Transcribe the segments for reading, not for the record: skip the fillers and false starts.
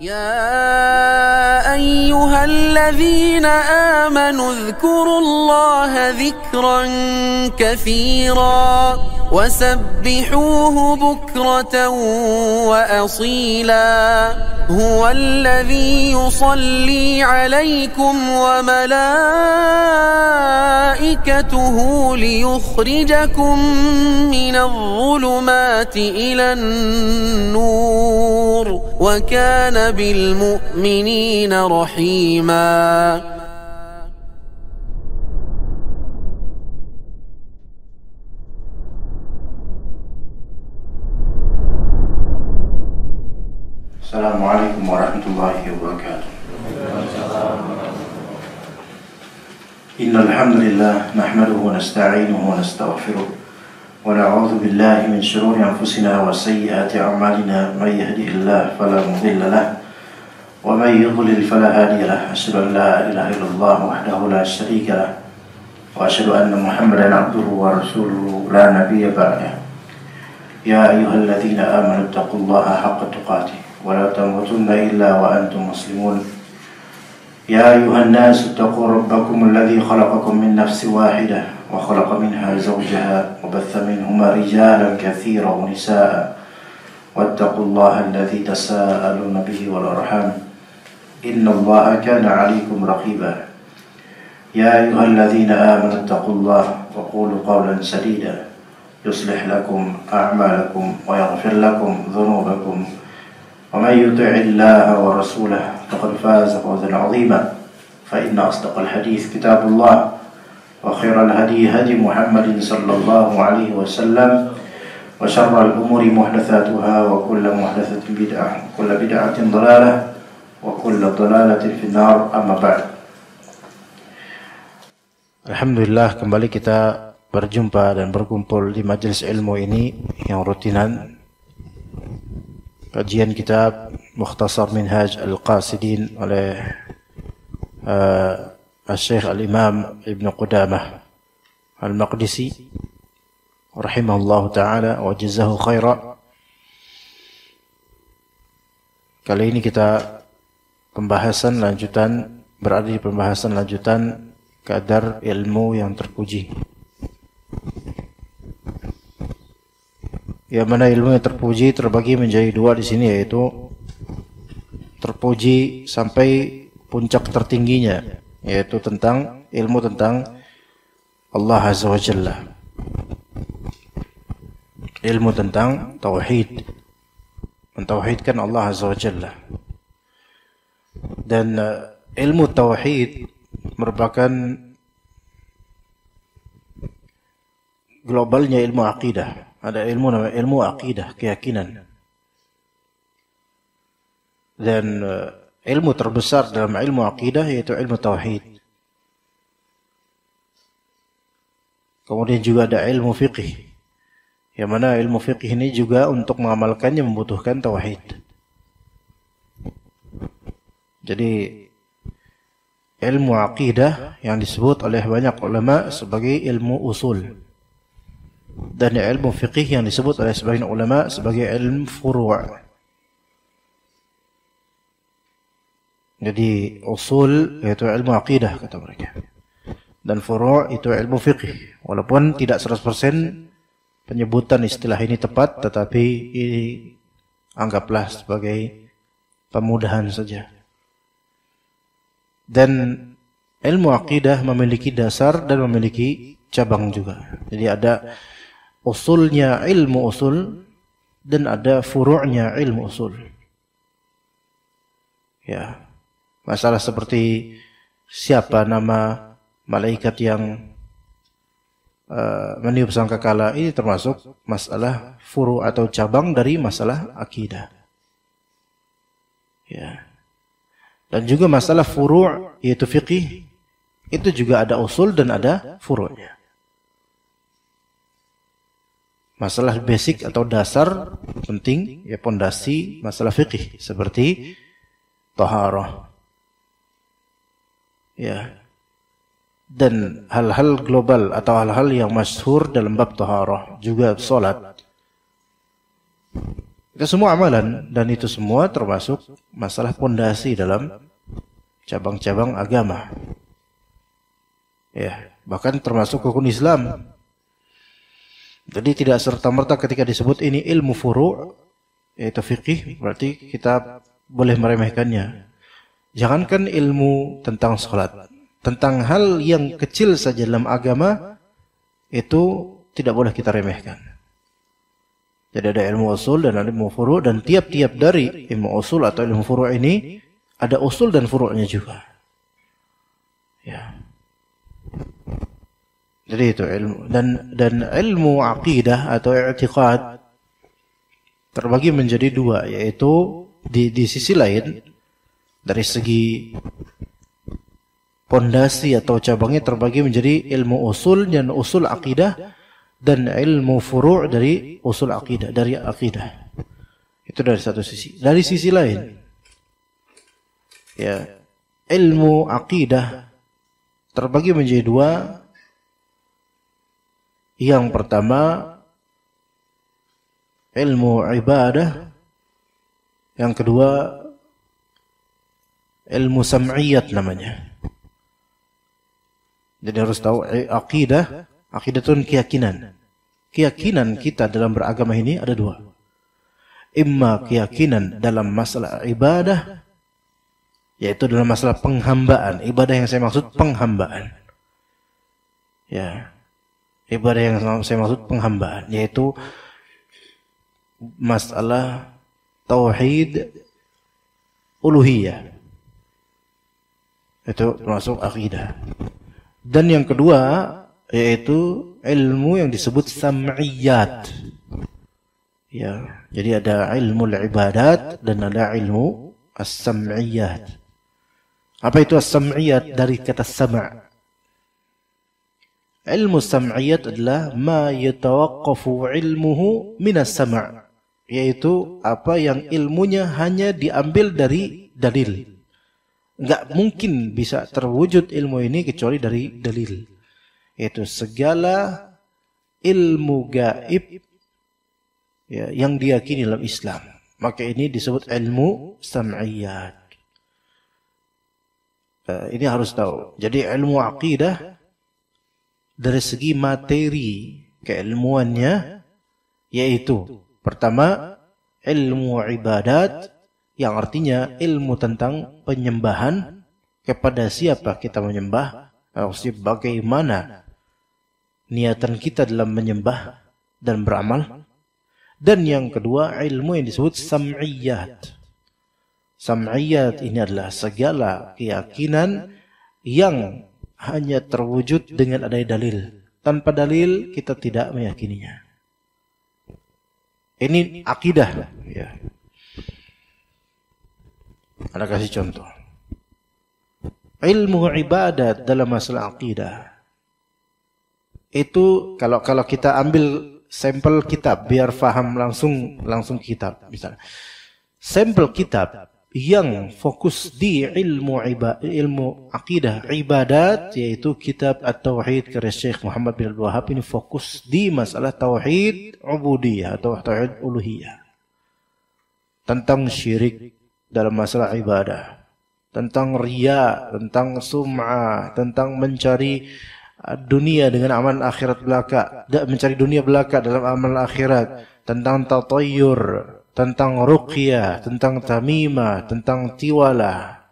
يا أيها الذين آمنوا اذكروا الله ذكرا كثيرا وسبحوه بكرة وأصيلا هو الذي يصلي عليكم وملائكته ليخرجكم من الظلمات إلى النور وكان بالمؤمنين رحيما. Assalamualaikum warahmatullahi wabarakatuh. Innal hamdalillah nahmaduhu wa nasta'inuhu wa nastaghfiruh wa na'udzu billahi min shururi anfusina wa sayyiati a'malina may yahdihillahu fala mudilla lahu wa may yudlil fala hadiya lahu. Asyhadu an la ilaha illallah wahdahu la syarika lahu wa asyhadu anna Muhammadan abduhu wa rasuluhu la nabiyya ba'dahu. Ya ayyuhalladzina amanu taqullaha haqqa tuqatih ولا تموتن إلا وأنتم مسلمون. يا أيها الناس اتقوا ربكم الذي خلقكم من نفس واحدة وخلق منها زوجها وبث منهما رجالا كثيرا ونساء واتقوا الله الذي تساءلون به والأرحام إن الله كان عليكم رقيبا. يا أيها الذين آمنوا اتقوا الله وقولوا قولا سديدا يصلح لكم أعمالكم ويغفر لكم ذنوبكم ومن يطع الله ورسوله فقد فاز فوزا عظيما. فإن أصدق الحديث كتاب الله وخير الهدي هدي محمد صلى الله عليه وسلم وشر الأمور محدثاتها وكل محدثة بدعة وكل بدعة ضلالة وكل ضلالة في النار. أما بعد. Alhamdulillah, kembali kita berjumpa dan berkumpul di majelis ilmu ini yang rutinan, kajian kitab Mukhtasar Minhaj Al-Qasidin oleh Syekh Al-Imam Ibn Qudamah Al-Maqdisi rahimahullahu ta'ala wa jazahu khaira. Kali ini kita berada di pembahasan lanjutan kadar ilmu yang terpuji. Yang mana ilmu yang terpuji terbagi menjadi dua di sini, yaitu terpuji sampai puncak tertingginya, yaitu tentang ilmu tentang Allah Azza wa Jalla, ilmu tentang tauhid, mentauhidkan Allah Azza wa Jalla. Dan ilmu tauhid merupakan globalnya ilmu akidah. Ada ilmu namanya ilmu akidah, keyakinan. Dan ilmu terbesar dalam ilmu akidah yaitu ilmu tauhid. Kemudian juga ada ilmu fiqih. Yang mana ilmu fiqih ini juga untuk mengamalkannya membutuhkan tauhid. Jadi ilmu akidah yang disebut oleh banyak ulama sebagai ilmu usul. Dan ilmu fiqih yang disebut oleh sebagian ulama sebagai ilmu furu'. Jadi usul yaitu ilmu akidah kata mereka, dan furu' itu ilmu fiqih. Walaupun tidak 100% penyebutan istilah ini tepat, tetapi ini anggaplah sebagai pemudahan saja. Dan ilmu akidah memiliki dasar dan memiliki cabang juga. Jadi ada usulnya ilmu usul dan ada furu'nya ilmu usul. Ya, masalah seperti siapa nama malaikat yang meniup sangkakala ini termasuk masalah furu' atau cabang dari masalah akidah. Ya. Dan juga masalah furu' yaitu fiqih itu juga ada usul dan ada furu'nya. Masalah basic atau dasar penting, ya pondasi masalah fikih seperti taharah. Ya. Dan hal-hal global atau hal-hal yang masyhur dalam bab taharah, juga salat. Itu semua amalan, dan itu semua termasuk masalah pondasi dalam cabang-cabang agama. Ya, bahkan termasuk rukun Islam. Jadi tidak serta-merta ketika disebut ini ilmu furu', yaitu fikih, berarti kita boleh meremehkannya. Jangankan ilmu tentang sholat, tentang hal yang kecil saja dalam agama, itu tidak boleh kita remehkan. Jadi ada ilmu usul dan ada ilmu furu', dan tiap-tiap dari ilmu usul atau ilmu furu' ini ada usul dan furu'nya juga. Ya. Jadi itu ilmu, dan ilmu aqidah atau i'tiqad terbagi menjadi dua, yaitu di sisi lain dari segi pondasi atau cabangnya terbagi menjadi ilmu usul dan usul aqidah, dan ilmu furu' dari usul aqidah, dari aqidah. Itu dari satu sisi. Dari sisi lain, ya, ilmu aqidah terbagi menjadi dua. Yang pertama, ilmu ibadah. Yang kedua, ilmu sam'iyat namanya. Jadi harus tahu aqidah. Aqidah itu keyakinan. Keyakinan kita dalam beragama ini ada dua. Imma keyakinan dalam masalah ibadah, yaitu dalam masalah penghambaan. Ibadah yang saya maksud penghambaan. Ya. Ibadah yang saya maksud penghambaan, yaitu masalah tauhid uluhiyah. Itu termasuk akidah. Dan yang kedua, yaitu ilmu yang disebut sam'iyat. Ya, jadi ada ilmu ibadat dan ada ilmu as-sam'iyat. Apa itu as-sam'iyat? Dari kata sama'. Ilmu sam'iyat adalah ma yatawaqqafu ilmuhu minas sama', yaitu apa yang ilmunya hanya diambil dari dalil. Enggak mungkin bisa terwujud ilmu ini kecuali dari dalil. Yaitu segala ilmu gaib, ya, yang diyakini dalam Islam. Maka ini disebut ilmu sam'iyat. Ini harus tahu. Jadi ilmu aqidah dari segi materi keilmuannya, yaitu pertama ilmu ibadat, yang artinya ilmu tentang penyembahan, kepada siapa kita menyembah, maksudnya bagaimana niatan kita dalam menyembah dan beramal. Dan yang kedua ilmu yang disebut sam'iyat. Sam'iyat ini adalah segala keyakinan yang hanya terwujud dengan adanya dalil. Tanpa dalil kita tidak meyakininya. Ini akidah. Ya. Ada kasih contoh. Ilmu ibadat dalam masalah akidah. Itu kalau kita ambil sampel kitab biar faham langsung kitab, misalnya. Sampel kitab yang fokus di ilmu akidah ibadat, yaitu kitab At-Tauhid karya Syekh Muhammad bin Abdul Wahhab, ini fokus di masalah tauhid ubudiyah atau tauhid uluhiyah. Tentang syirik dalam masalah ibadah, tentang riya, tentang sum'ah, tentang mencari dunia dengan amal akhirat belaka, mencari dunia belaka dalam amal akhirat, tentang tatayyur, tentang ruqyah, tentang tamimah, tentang tiwalah.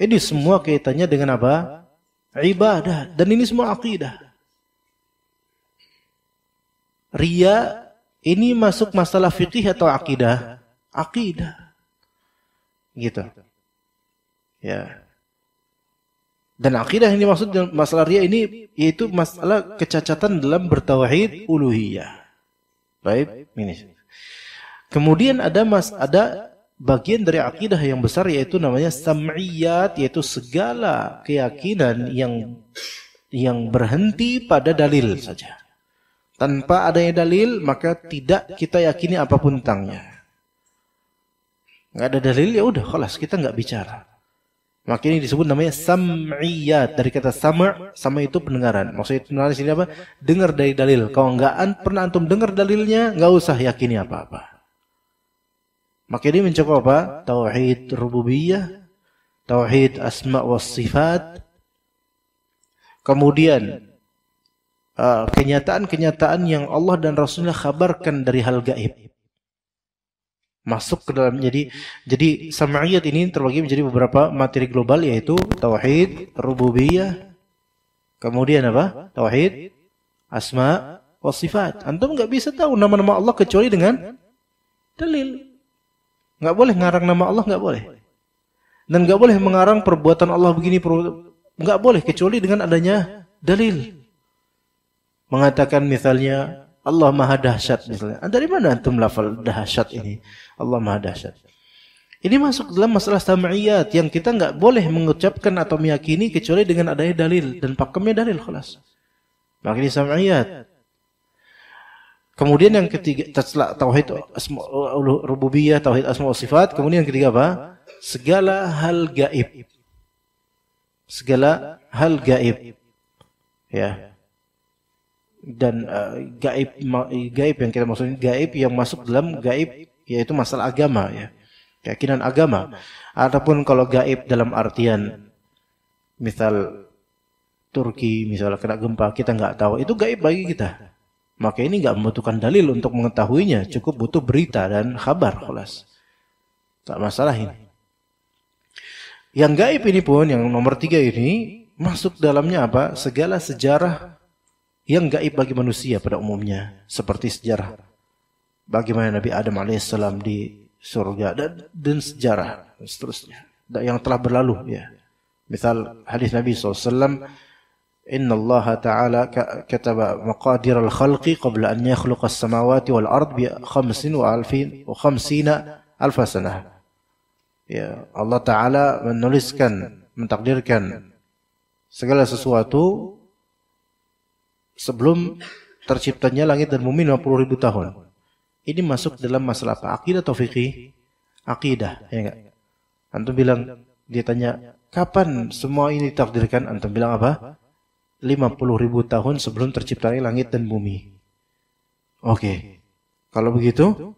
Ini semua kaitannya dengan apa? Ibadah. Dan ini semua akidah. Riya ini masuk masalah fikih atau akidah? Akidah. Gitu. Ya. Dan akidah yang dimaksud dalam masalah riya ini yaitu masalah kecacatan dalam bertauhid uluhiyah. Baik, ini. Kemudian ada bagian dari akidah yang besar, yaitu namanya sam'iyat, yaitu segala keyakinan yang berhenti pada dalil saja. Tanpa adanya dalil maka tidak kita yakini apapun tentangnya. Enggak ada dalil, ya udah, khalas, kita enggak bicara. Maka ini disebut namanya sam'iyat, dari kata sama itu pendengaran. Maksudnya pendengaran sini apa? Dengar dari dalil. Kalau enggak pernah antum dengar dalilnya, enggak usah yakini apa-apa. Maka ini mencakup apa? Tauhid rububiyah, tauhid asma wa sifat, kemudian kenyataan-kenyataan yang Allah dan Rasulnya khabarkan dari hal gaib. Masuk ke dalam, jadi sam'iyat ini terbagi menjadi beberapa materi global, yaitu tauhid rububiyah, kemudian apa? Tauhid asma wa sifat. Antum nggak bisa tahu nama-nama Allah kecuali dengan dalil. Nggak boleh ngarang nama Allah, nggak boleh. Dan nggak boleh mengarang perbuatan Allah begini, nggak boleh kecuali dengan adanya dalil. Mengatakan misalnya Allah Maha Dahsyat misalnya. Dari mana antum lafal dahsyat ini? Allah Maha Dahsyat. Ini masuk dalam masalah sam'iyat yang kita nggak boleh mengucapkan atau meyakini kecuali dengan adanya dalil, dan pakemnya dalil khalas. Maka ini sam'iyat. Kemudian yang ketiga, tauhid asma rububiyah, tauhid asma wa sifat. Kemudian yang ketiga apa? Segala hal gaib. Segala hal gaib. Ya. Dan gaib yang kita maksudnya gaib yang masuk dalam gaib, yaitu masalah agama, ya, keyakinan agama. Ataupun kalau gaib dalam artian misal Turki misalnya kena gempa, kita nggak tahu, itu gaib bagi kita. Maka ini nggak membutuhkan dalil untuk mengetahuinya, cukup butuh berita dan kabar, kelas. Tak masalah ini. Yang gaib ini pun, yang nomor 3 ini masuk dalamnya apa? Segala sejarah yang gaib bagi manusia pada umumnya, seperti sejarah bagaimana Nabi Adam alaihissalam di surga, dan sejarah dan seterusnya yang telah berlalu, ya. Misal hadis Nabi SAW, Inna Allah Ta'ala kataba maqadir al-khalqi qabla an yakhluqa as-samawati wal ard bi 55 alfa sanah. Ya, Allah Ta'ala menuliskan, mentakdirkan segala sesuatu sebelum terciptanya langit dan bumi 50.000 tahun. Ini masuk dalam masalah apa? Akidah atau fikih? Akidah, ya enggak? Antum bilang, dia tanya, kapan semua ini ditakdirkan? Antum bilang apa? 50.000 tahun sebelum terciptanya langit dan bumi. Oke. Kalau begitu,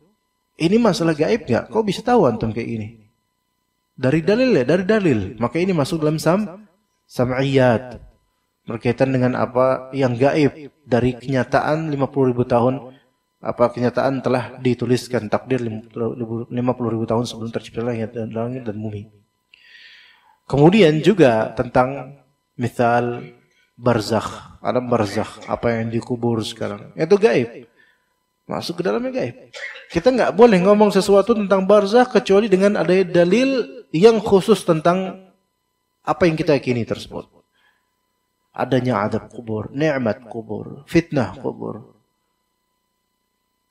ini masalah gaib enggak? Kok bisa tahu antum kayak gini? Dari dalil ya, dari dalil. Maka ini masuk dalam sam'iyat. Berkaitan dengan apa yang gaib dari kenyataan 50.000 tahun, apa kenyataan telah dituliskan takdir 50.000 tahun sebelum tercipta langit dan bumi. Kemudian juga tentang misal barzakh, alam barzakh, apa yang dikubur sekarang, itu gaib, masuk ke dalamnya gaib. Kita nggak boleh ngomong sesuatu tentang barzakh kecuali dengan adanya dalil yang khusus tentang apa yang kita yakini tersebut. Adanya adab kubur, nikmat kubur, fitnah kubur.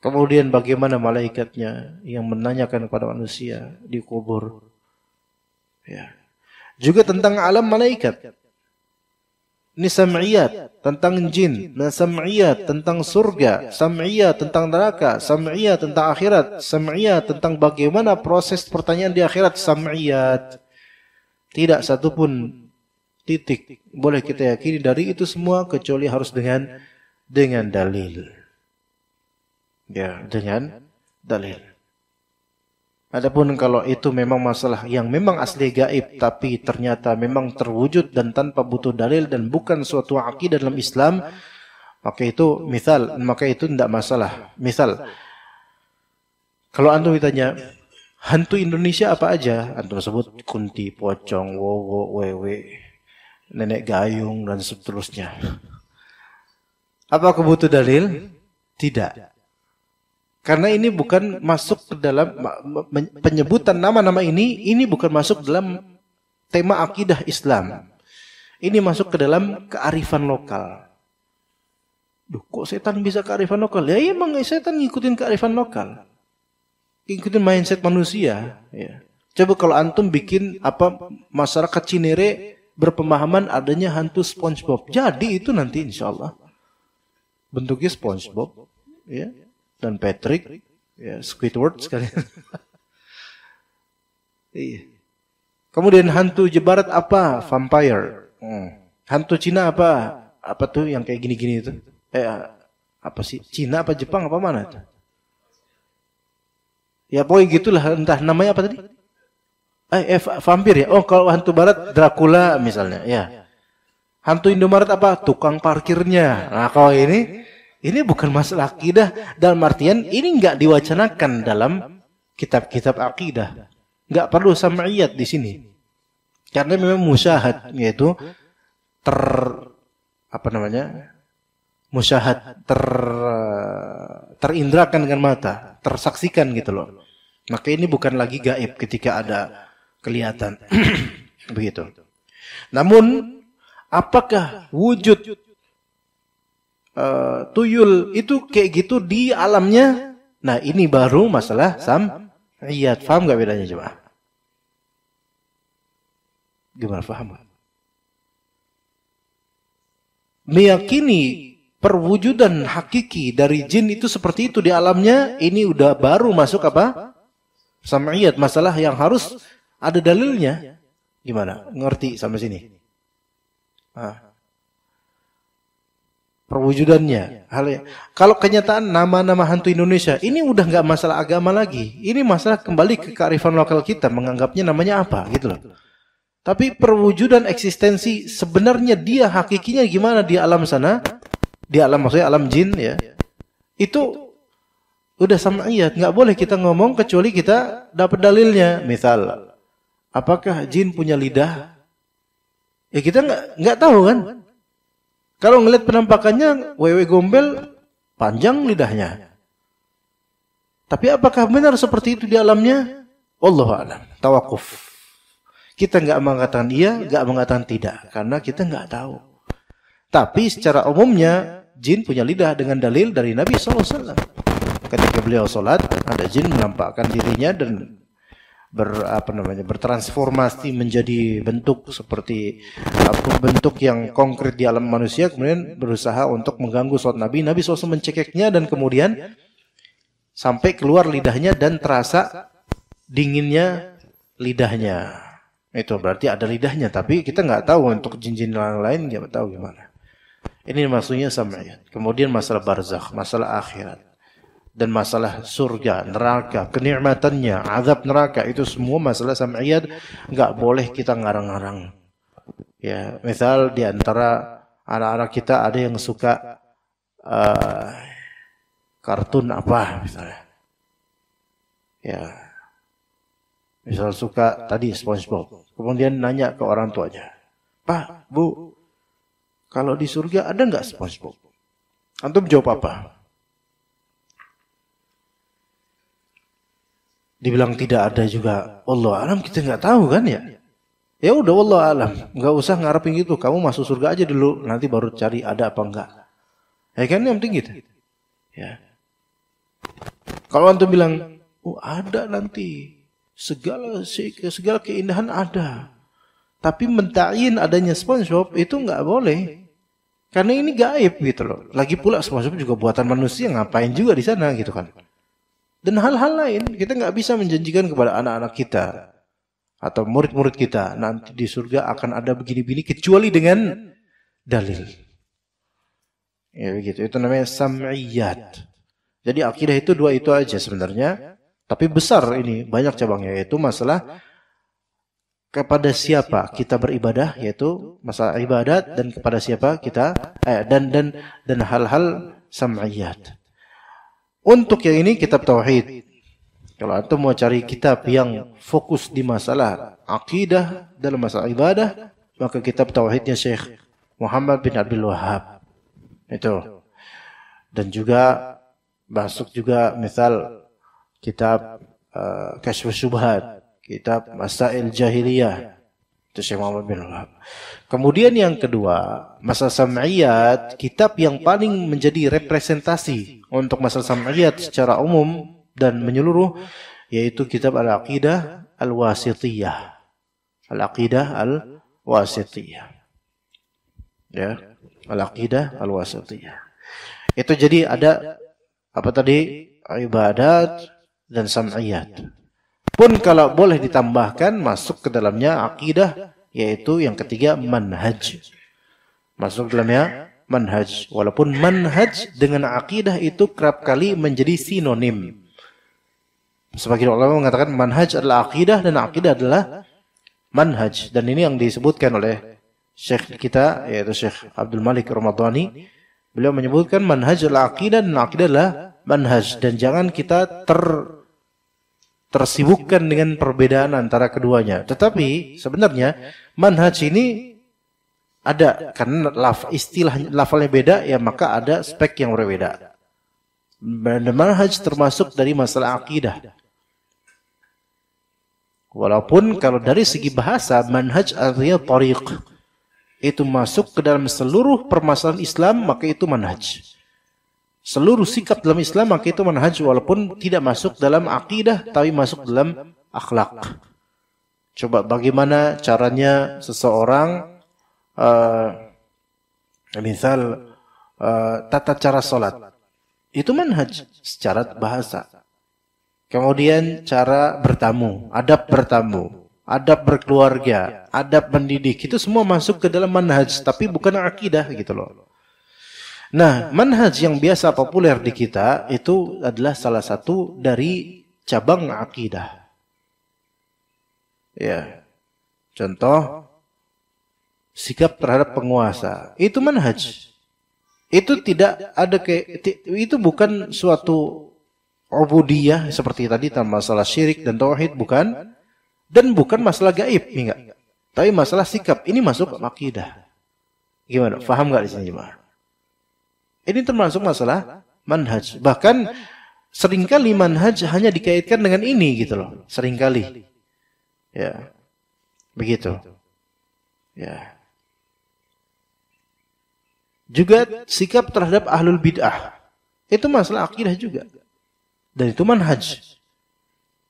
Kemudian bagaimana malaikatnya yang menanyakan kepada manusia di kubur. Ya. Juga tentang alam malaikat. Ini sam'iyat tentang jin, sam'iyat tentang surga, sam'iyat tentang neraka, sam'iyat tentang akhirat, sam'iyat tentang bagaimana proses pertanyaan di akhirat, sam'iyat. Tidak satupun titik boleh kita yakini dari itu semua kecuali harus dengan dalil. Ya, dengan dalil. Adapun kalau itu memang masalah yang memang asli gaib tapi ternyata memang terwujud dan tanpa butuh dalil dan bukan suatu akidah dalam Islam, maka itu tidak masalah. Misal kalau antum ditanya hantu Indonesia apa aja, antum sebut kunti, pocong, wowo, wewe, nenek gayung dan seterusnya. Apa kebutuh dalil? Tidak. Karena ini bukan masuk ke dalam penyebutan nama-nama ini bukan masuk dalam tema akidah Islam. Ini masuk ke dalam kearifan lokal. Duh, kok setan bisa kearifan lokal? Ya emang setan ngikutin kearifan lokal. Ngikutin mindset manusia, ya. Coba kalau antum bikin masyarakat Cinere berpemahaman adanya hantu SpongeBob. Jadi itu nanti insya Allah bentuknya SpongeBob, ya, dan Patrick, ya, Squidward sekalian. Iya. Kemudian hantu Jebarat apa? Vampire. Hantu Cina apa? Apa tuh yang kayak gini-gini itu? Apa sih? Cina apa Jepang apa mana itu? Ya pokoknya gitulah, entah namanya apa tadi? Vampir ya. Oh, kalau hantu barat Dracula misalnya, ya. Hantu Indomaret apa? Tukang parkirnya. Nah, kalau ini bukan masalah akidah dalam artian ini enggak diwacanakan dalam kitab-kitab akidah. Enggak perlu sam'iyat di sini. Karena memang musyahad, yaitu terindrakan dengan mata, tersaksikan gitu loh. Maka ini bukan lagi gaib ketika ada kelihatan. Begitu. Namun apakah wujud tuyul itu kayak gitu di alamnya? Nah, ini baru masalah sam'iyat. Paham gak bedanya coba? Gimana paham? Meyakini perwujudan hakiki dari jin itu seperti itu di alamnya, ini udah baru masuk apa? Sam'iyat, masalah yang harus ada dalilnya. Gimana? Ngerti sampai sini? Perwujudannya. Kalau kenyataan nama-nama hantu Indonesia, ini udah nggak masalah agama lagi. Ini masalah kembali ke kearifan lokal kita, menganggapnya namanya apa, gitu loh. Tapi perwujudan eksistensi sebenarnya dia hakikinya gimana di alam sana? Di alam maksudnya alam jin ya. Itu udah sam'iyat, nggak boleh kita ngomong kecuali kita dapat dalilnya. Misal, apakah jin punya lidah? Ya kita nggak tahu kan. Kalau ngelihat penampakannya wewe gombel panjang lidahnya. Tapi apakah benar seperti itu di alamnya? Wallahu a'lam. Tawakuf. Kita nggak mengatakan iya, nggak mengatakan tidak, karena kita nggak tahu. Tapi secara umumnya jin punya lidah dengan dalil dari Nabi SAW. Ketika beliau sholat, ada jin menampakkan dirinya dan bertransformasi menjadi bentuk seperti bentuk yang konkret di alam manusia, kemudian berusaha untuk mengganggu sholat Nabi. Nabi SAW mencekeknya dan kemudian sampai keluar lidahnya dan terasa dinginnya lidahnya. Itu berarti ada lidahnya, tapi kita nggak tahu untuk jin-jin lain nggak tahu gimana. Ini maksudnya sam'iyat. Kemudian masalah barzakh, masalah akhirat, dan masalah surga, neraka, kenikmatannya, azab neraka, itu semua masalah sam'iyat. Nggak boleh kita ngarang-ngarang. Ya, misal di antara anak-anak kita ada yang suka kartun apa misalnya. Ya. Misal suka tadi SpongeBob. Kemudian nanya ke orang tuanya, Pak, Bu, kalau di surga ada nggak SpongeBob? Antum jawab apa? Dibilang tidak ada juga. Allah alam, kita nggak tahu kan ya? Ya udah Allah alam, nggak usah ngarepin gitu. Kamu masuk surga aja dulu, nanti baru cari ada apa enggak. Ya kan yang penting gitu. Ya. Kalau antum bilang, oh ada nanti. Segala keindahan ada. Tapi mentain adanya SpongeBob itu nggak boleh. Karena ini gaib gitu loh. Lagi pula SpongeBob juga buatan manusia, ngapain juga di sana gitu kan. Dan hal-hal lain kita nggak bisa menjanjikan kepada anak-anak kita atau murid-murid kita nanti di surga akan ada begini-begini kecuali dengan dalil. Ya begitu. Itu namanya sam'iyat. Jadi akidah itu dua itu aja sebenarnya. Tapi besar ini, banyak cabangnya, yaitu masalah kepada siapa kita beribadah, yaitu masalah ibadat, dan kepada siapa kita dan hal-hal sam'iyat. Untuk yang ini kitab tauhid. Kalau antum mau cari kitab yang fokus di masalah akidah dalam masalah ibadah, maka kitab tauhidnya Syekh Muhammad bin Abdul Wahhab. Itu. Dan juga masuk juga misal kitab Kasyfus Syubhat, kitab Masail Jahiliyah, itu Syekh Muhammad bin Wahab. Kemudian yang kedua, masalah sam'iyat, kitab yang paling menjadi representasi untuk masalah sam'iyat secara umum dan menyeluruh, yaitu kitab Al-Aqidah Al-Wasithiyah. Al-Aqidah Al-Wasithiyah. Ya, Al-Aqidah Al-Wasithiyah. Itu jadi ada apa tadi? Ibadat dan sam'iyat. Pun kalau boleh ditambahkan masuk ke dalamnya akidah, yaitu yang ketiga manhaj. Masuk dalamnya manhaj. Walaupun manhaj dengan akidah itu kerap kali menjadi sinonim. Sebagian ulama mengatakan manhaj adalah akidah dan akidah adalah manhaj. Dan ini yang disebutkan oleh Syekh kita, yaitu Syekh Abdul Malik Ramadhani. Beliau menyebutkan manhaj adalah akidah dan akidah adalah manhaj. Dan jangan kita tersibukkan dengan perbedaan antara keduanya. Tetapi sebenarnya manhaj ini ada, karena lafalnya beda, ya maka ada spek yang berbeda. Manhaj termasuk dari masalah akidah. Walaupun kalau dari segi bahasa, manhaj artinya tariq. Itu masuk ke dalam seluruh permasalahan Islam, maka itu manhaj. Seluruh sikap dalam Islam, maka itu manhaj, walaupun tidak masuk dalam akidah, tapi masuk dalam akhlak. Coba bagaimana caranya seseorang, misal tata cara sholat. Itu manhaj secara bahasa. Kemudian cara bertamu, adab berkeluarga, adab mendidik, itu semua masuk ke dalam manhaj, tapi bukan akidah gitu loh. Nah, manhaj yang biasa populer di kita itu adalah salah satu dari cabang akidah. Ya. Contoh, sikap terhadap penguasa, itu manhaj. Itu tidak ada itu bukan suatu ubudiyah seperti tadi tentang masalah syirik dan tauhid, bukan, dan bukan masalah gaib, enggak. Tapi masalah sikap ini masuk ke akidah. Gimana? Paham enggak di sini, Jemaah? Ini termasuk masalah manhaj. Bahkan seringkali manhaj hanya dikaitkan dengan ini gitu loh. Seringkali. Ya. Begitu. Ya. Juga sikap terhadap ahlul bid'ah. Itu masalah akidah juga. Dan itu manhaj.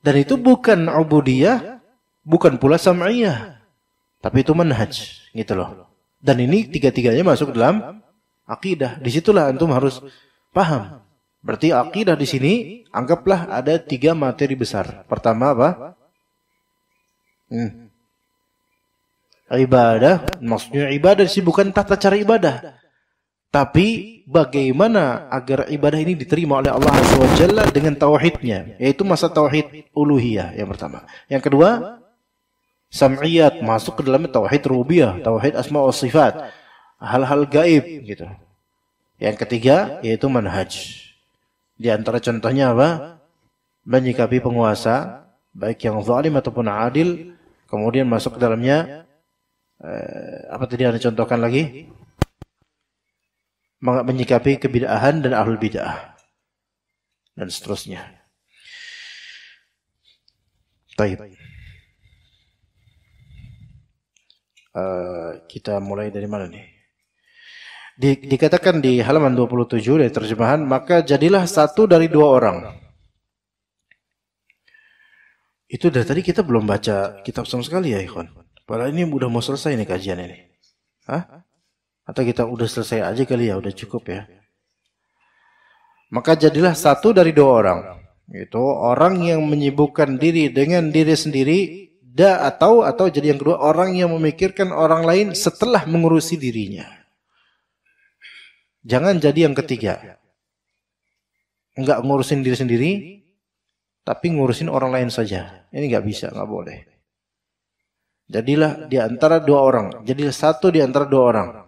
Dan itu bukan ubudiyah, bukan pula sam'iyah. Tapi itu manhaj, gitu loh. Dan ini tiga-tiganya masuk dalam akidah. Disitulah antum harus paham. Berarti akidah di sini, anggaplah ada 3 materi besar. Pertama apa? Ibadah. Maksudnya ibadah sih bukan tata cara ibadah. Tapi bagaimana agar ibadah ini diterima oleh Allah Azza wa Jalla dengan tauhidnya, yaitu masa tauhid uluhiyah yang pertama. Yang kedua, sam'iyat, masuk ke dalam tauhid rububiyah, tauhid asma wa sifat, hal-hal gaib gitu. Yang ketiga yaitu manhaj. Di antara contohnya apa? Menyikapi penguasa, baik yang zalim ataupun adil, kemudian masuk ke dalamnya apa tadi Anda contohkan lagi? Menyikapi kebid'ahan dan ahlul bid'ah dan seterusnya. Baik. Kita mulai dari mana nih? Dikatakan di halaman 27 dari terjemahan, maka jadilah satu dari 2 orang. Itu dari tadi kita belum baca kitab sama sekali ya, ikhwan. Padahal ini udah mau selesai nih kajian ini. Hah? Atau kita udah selesai aja kali ya, udah cukup ya. Maka jadilah satu dari 2 orang. Itu orang yang menyibukkan diri dengan diri sendiri, atau jadi yang kedua, orang yang memikirkan orang lain setelah mengurusi dirinya. Jangan jadi yang ketiga. Enggak ngurusin diri sendiri, tapi ngurusin orang lain saja. Ini enggak bisa, enggak boleh. Jadilah di antara 2 orang. Jadilah satu di antara 2 orang.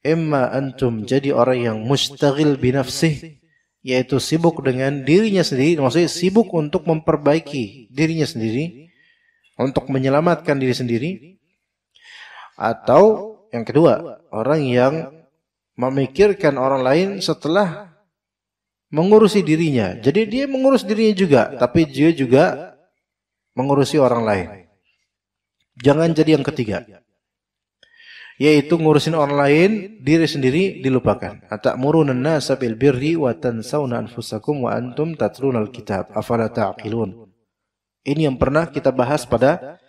Imma antum, jadi orang yang mustaghil binafsih, yaitu sibuk dengan dirinya sendiri, maksudnya sibuk untuk memperbaiki dirinya sendiri, untuk menyelamatkan diri sendiri. Atau yang kedua, orang yang memikirkan orang lain setelah mengurusi dirinya. Jadi dia mengurus dirinya juga, tapi dia juga mengurusi orang lain. Jangan jadi yang ketiga, yaitu ngurusin orang lain, diri sendiri dilupakan. Atamuruna an-nasa bil birri wa tansawna anfusakum wa antum tatlunal kitab afala ta'qilun. Ini yang pernah kita bahas pada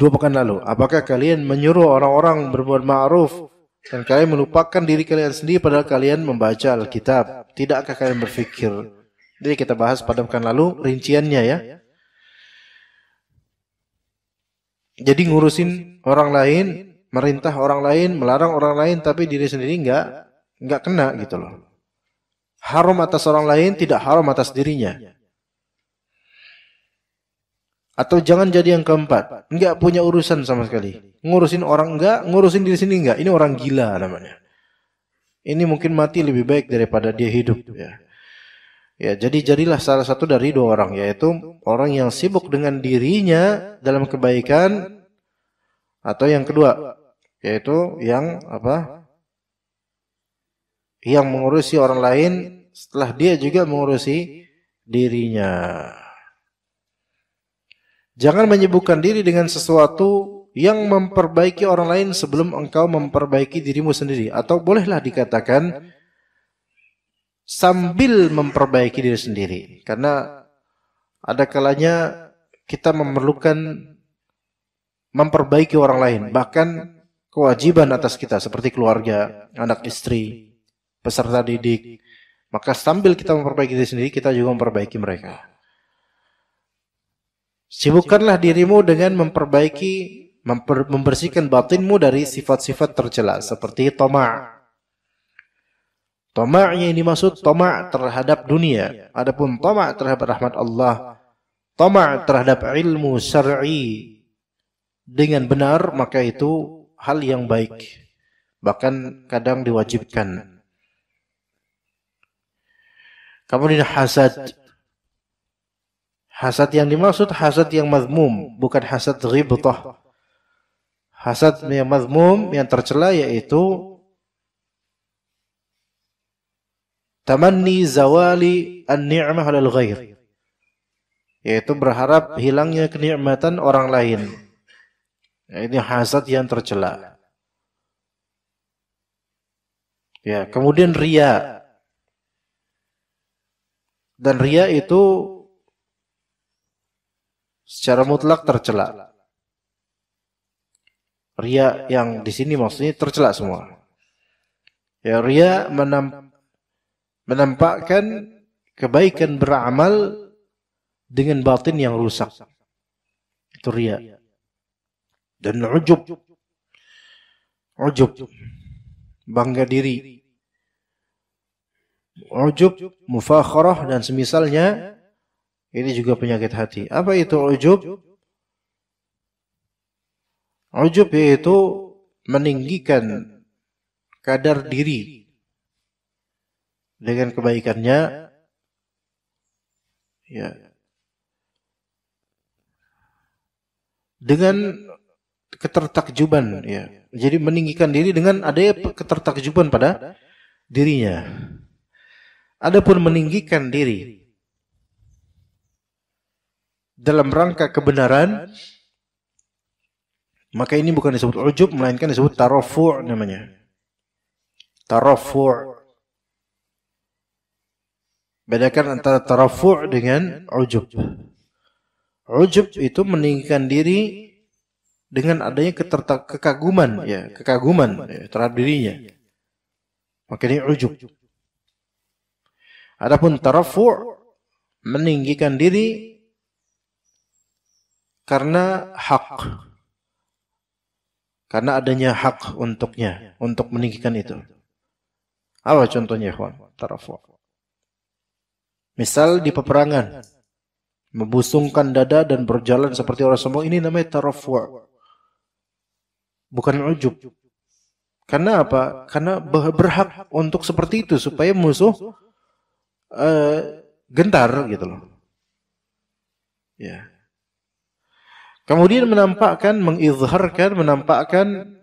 2 pekan lalu. Apakah kalian menyuruh orang-orang berbuat ma'ruf dan kalian melupakan diri kalian sendiri padahal kalian membaca Alkitab? Tidakkah kalian berfikir? Jadi kita bahas pada pekan lalu rinciannya ya. Jadi ngurusin orang lain, merintah orang lain, melarang orang lain, tapi diri sendiri enggak kena gitu loh. Haram atas orang lain, tidak haram atas dirinya. Atau jangan jadi yang keempat, enggak punya urusan sama sekali. Ngurusin orang enggak, ngurusin diri sendiri enggak. Ini orang gila namanya. Ini mungkin mati lebih baik daripada dia hidup, ya. Ya, jadi jadilah salah satu dari dua orang, yaitu orang yang sibuk dengan dirinya dalam kebaikan, atau yang kedua, yaitu yang apa? Yang mengurusi orang lain setelah dia juga mengurusi dirinya. Jangan menyibukkan diri dengan sesuatu yang memperbaiki orang lain sebelum engkau memperbaiki dirimu sendiri. Atau bolehlah dikatakan sambil memperbaiki diri sendiri. Karena ada kalanya kita memerlukan memperbaiki orang lain. Bahkan kewajiban atas kita seperti keluarga, anak istri, peserta didik. Maka sambil kita memperbaiki diri sendiri, kita juga memperbaiki mereka. Sibukkanlah dirimu dengan membersihkan batinmu dari sifat-sifat tercela seperti tama'. Tama'nya ini maksud tama' terhadap dunia. Adapun tama' terhadap rahmat Allah, tama' terhadap ilmu syar'i dengan benar, maka itu hal yang baik. Bahkan kadang diwajibkan. Kemudian hasad. Hasad yang dimaksud hasad yang mazmum, bukan hasad ghibtah. Hasad yang mazmum, yang tercela, yaitu tamanni zawali an-ni'mah 'alal ghair, yaitu berharap hilangnya kenikmatan orang lain. Ini hasad yang tercela. Ya, kemudian riya. Dan riya itu secara mutlak tercela. Riya yang di sini maksudnya tercela semua. Ya, riya menampakkan kebaikan beramal dengan batin yang rusak. Itu riya. Dan ujub. Ujub. Bangga diri. Ujub, mufakharah dan semisalnya. Ini juga penyakit hati. Apa itu ujub? Ujub yaitu meninggikan kadar diri dengan kebaikannya, ya, dengan ketertakjuban, ya. Jadi meninggikan diri dengan adanya ketertakjuban pada dirinya. Adapun meninggikan diri dalam rangka kebenaran, maka ini bukan disebut ujub, melainkan disebut tarafu' namanya. Tarafu'. Bedakan antara tarafu' dengan ujub. Ujub itu meninggikan diri dengan adanya kekaguman, ya, kekaguman, ya, terhadap dirinya. Maka ini ujub. Adapun tarafu' meninggikan diri karena hak. Karena adanya hak untuknya, untuk meninggikan itu. Apa contohnya, ikhwan? Tarafu'. Misal di peperangan, membusungkan dada dan berjalan seperti orang sombong, ini namanya tarafu'. Bukan ujub. Karena apa? Karena berhak untuk seperti itu supaya musuh gentar gitu loh. Ya. Kemudian mengizharkan, menampakkan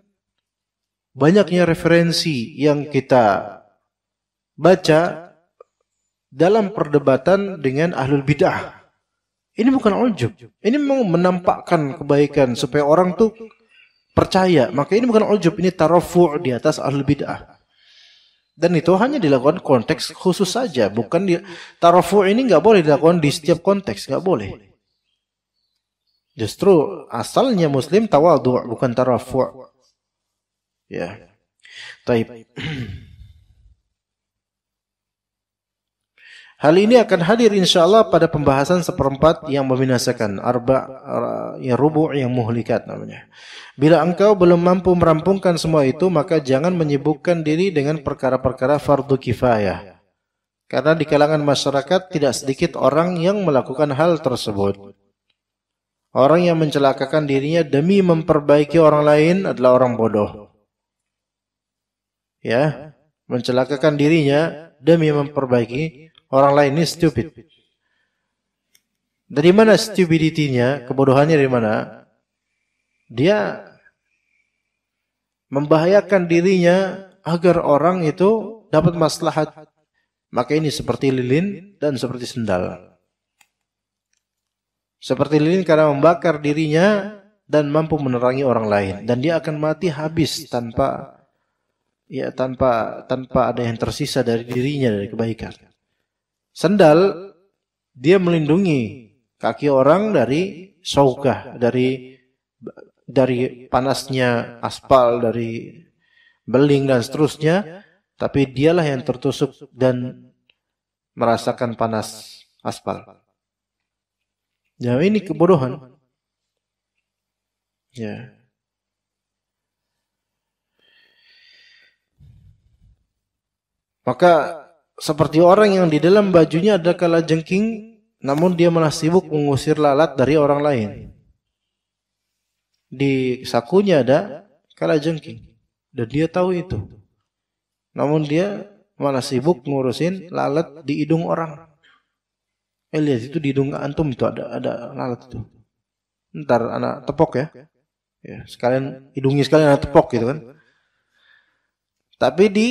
banyaknya referensi yang kita baca dalam perdebatan dengan ahlul bid'ah. Ini bukan ujub. Ini mau menampakkan kebaikan supaya orang tuh percaya. Maka ini bukan ujub, ini tarafu' di atas ahlul bid'ah. Dan itu hanya dilakukan konteks khusus saja. Bukan tarafu' ini nggak boleh dilakukan di setiap konteks, nggak boleh. Justru asalnya Muslim tawadhu', bukan tarafu'. Ya. Taib. Hal ini akan hadir insyaallah pada pembahasan seperempat yang membinasakan, yang rubu' yang muhlikat namanya. Bila engkau belum mampu merampungkan semua itu, maka jangan menyibukkan diri dengan perkara-perkara fardu kifayah. Karena di kalangan masyarakat tidak sedikit orang yang melakukan hal tersebut. Orang yang mencelakakan dirinya demi memperbaiki orang lain adalah orang bodoh. Ya, mencelakakan dirinya demi memperbaiki orang lain ini stupid. Dari mana stupidity-nya? Kebodohannya dari mana? Dia membahayakan dirinya agar orang itu dapat maslahat. Maka ini seperti lilin dan seperti sendal. Seperti lilin karena membakar dirinya dan mampu menerangi orang lain, dan dia akan mati habis tanpa ada yang tersisa dari dirinya dari kebaikan. Sendal dia melindungi kaki orang dari saukah, dari panasnya aspal, dari beling dan seterusnya, tapi dialah yang tertusuk dan merasakan panas aspal. Ya, ini kebodohan. Ya. Maka seperti orang yang di dalam bajunya ada kalajengking, namun dia malah sibuk mengusir lalat dari orang lain. Di sakunya ada kalajengking dan dia tahu itu. Namun dia malah sibuk ngurusin lalat di hidung orang. Lihat itu di hidung antum itu ada lalat itu. Ntar anak tepok ya. Ya, sekalian hidungnya sekalian anak tepok gitu kan. Tapi di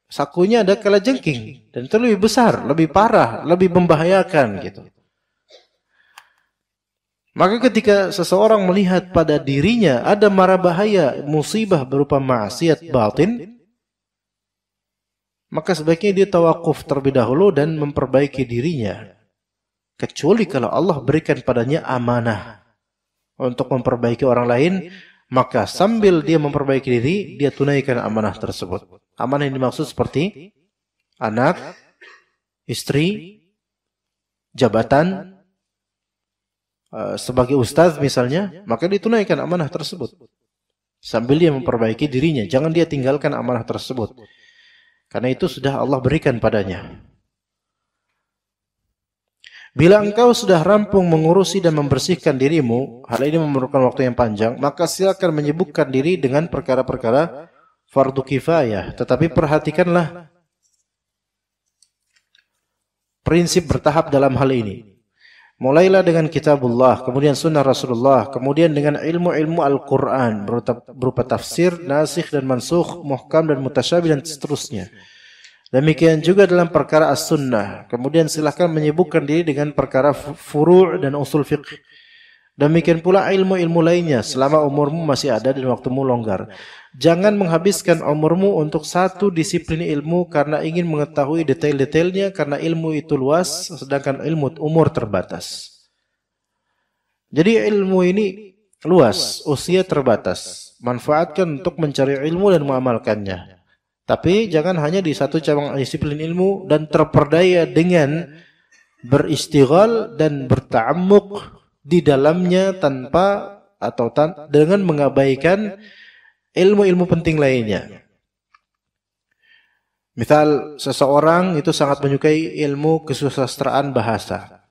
sakunya ada kalajengking dan itu lebih besar, lebih parah, lebih membahayakan gitu. Maka ketika seseorang melihat pada dirinya ada mara bahaya, musibah berupa maksiat batin, maka sebaiknya dia tawakuf terlebih dahulu dan memperbaiki dirinya. Kecuali kalau Allah berikan padanya amanah untuk memperbaiki orang lain, maka sambil dia memperbaiki diri, dia tunaikan amanah tersebut. Amanah yang dimaksud seperti anak, istri, jabatan, sebagai ustaz misalnya, maka ditunaikan amanah tersebut. Sambil dia memperbaiki dirinya, jangan dia tinggalkan amanah tersebut. Karena itu sudah Allah berikan padanya. Bila engkau sudah rampung mengurusi dan membersihkan dirimu, hal ini memerlukan waktu yang panjang, maka silakan menyibukkan diri dengan perkara-perkara fardu kifayah. Tetapi perhatikanlah prinsip bertahap dalam hal ini. Mulailah dengan kitabullah, kemudian sunnah Rasulullah, kemudian dengan ilmu-ilmu Al-Quran, berupa tafsir, nasikh dan mansukh, muhkam dan mutasyabih dan seterusnya. Demikian juga dalam perkara as-sunnah. Kemudian silahkan menyibukkan diri dengan perkara furu' dan usul fiqh. Demikian pula ilmu-ilmu lainnya selama umurmu masih ada dan waktumu longgar. Jangan menghabiskan umurmu untuk satu disiplin ilmu karena ingin mengetahui detail-detailnya, karena ilmu itu luas sedangkan umur terbatas. Jadi ilmu ini luas, usia terbatas. Manfaatkan untuk mencari ilmu dan mengamalkannya. Tapi jangan hanya di satu cabang disiplin ilmu dan terperdaya dengan beristighal dan berta'ammuk di dalamnya dengan mengabaikan ilmu-ilmu penting lainnya. Misal seseorang itu sangat menyukai ilmu kesusastraan bahasa.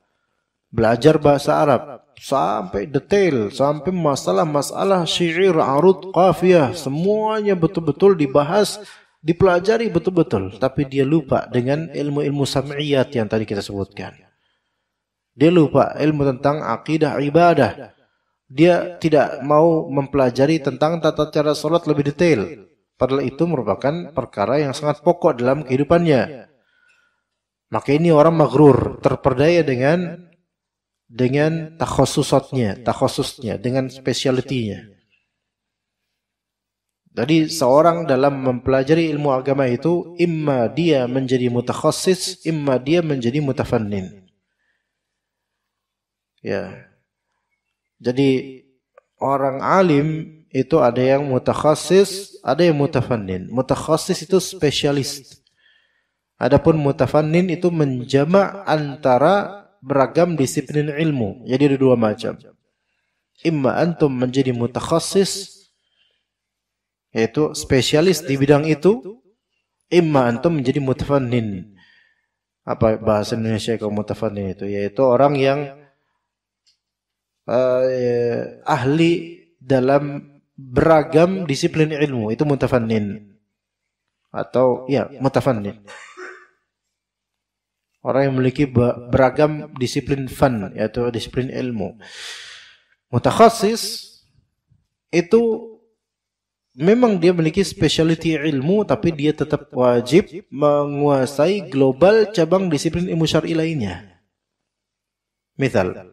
Belajar bahasa Arab sampai detail, sampai masalah-masalah syair, arud, qafiyah, semuanya betul-betul dibahas, dipelajari betul-betul, tapi dia lupa dengan ilmu-ilmu sam'iyat yang tadi kita sebutkan. Dia lupa ilmu tentang akidah ibadah. Dia tidak mau mempelajari tentang tata cara salat lebih detail. Padahal itu merupakan perkara yang sangat pokok dalam kehidupannya. Maka ini orang maghrur, terperdaya dengan takhususnya, dengan spesialitinya. Jadi seorang dalam mempelajari ilmu agama itu imma dia menjadi mutakhassis, imma dia menjadi mutafannin. Ya. Jadi orang alim itu ada yang mutakhassis, ada yang mutafannin. Mutakhassis itu spesialis. Adapun mutafannin itu menjamak antara beragam disiplin ilmu. Jadi ada dua macam. Imma antum menjadi mutakhassis, yaitu spesialis di bidang itu, imma antum menjadi mutafannin. Apa bahasa Indonesia kalau mutafannin itu? Yaitu orang yang ahli dalam beragam disiplin ilmu, itu mutafannin. Atau ya, mutafannin. Orang yang memiliki beragam disiplin fan, yaitu disiplin ilmu. Mutakhassis itu memang dia memiliki specialty ilmu, tapi dia tetap wajib menguasai global cabang disiplin ilmu syar'i lainnya. Misal,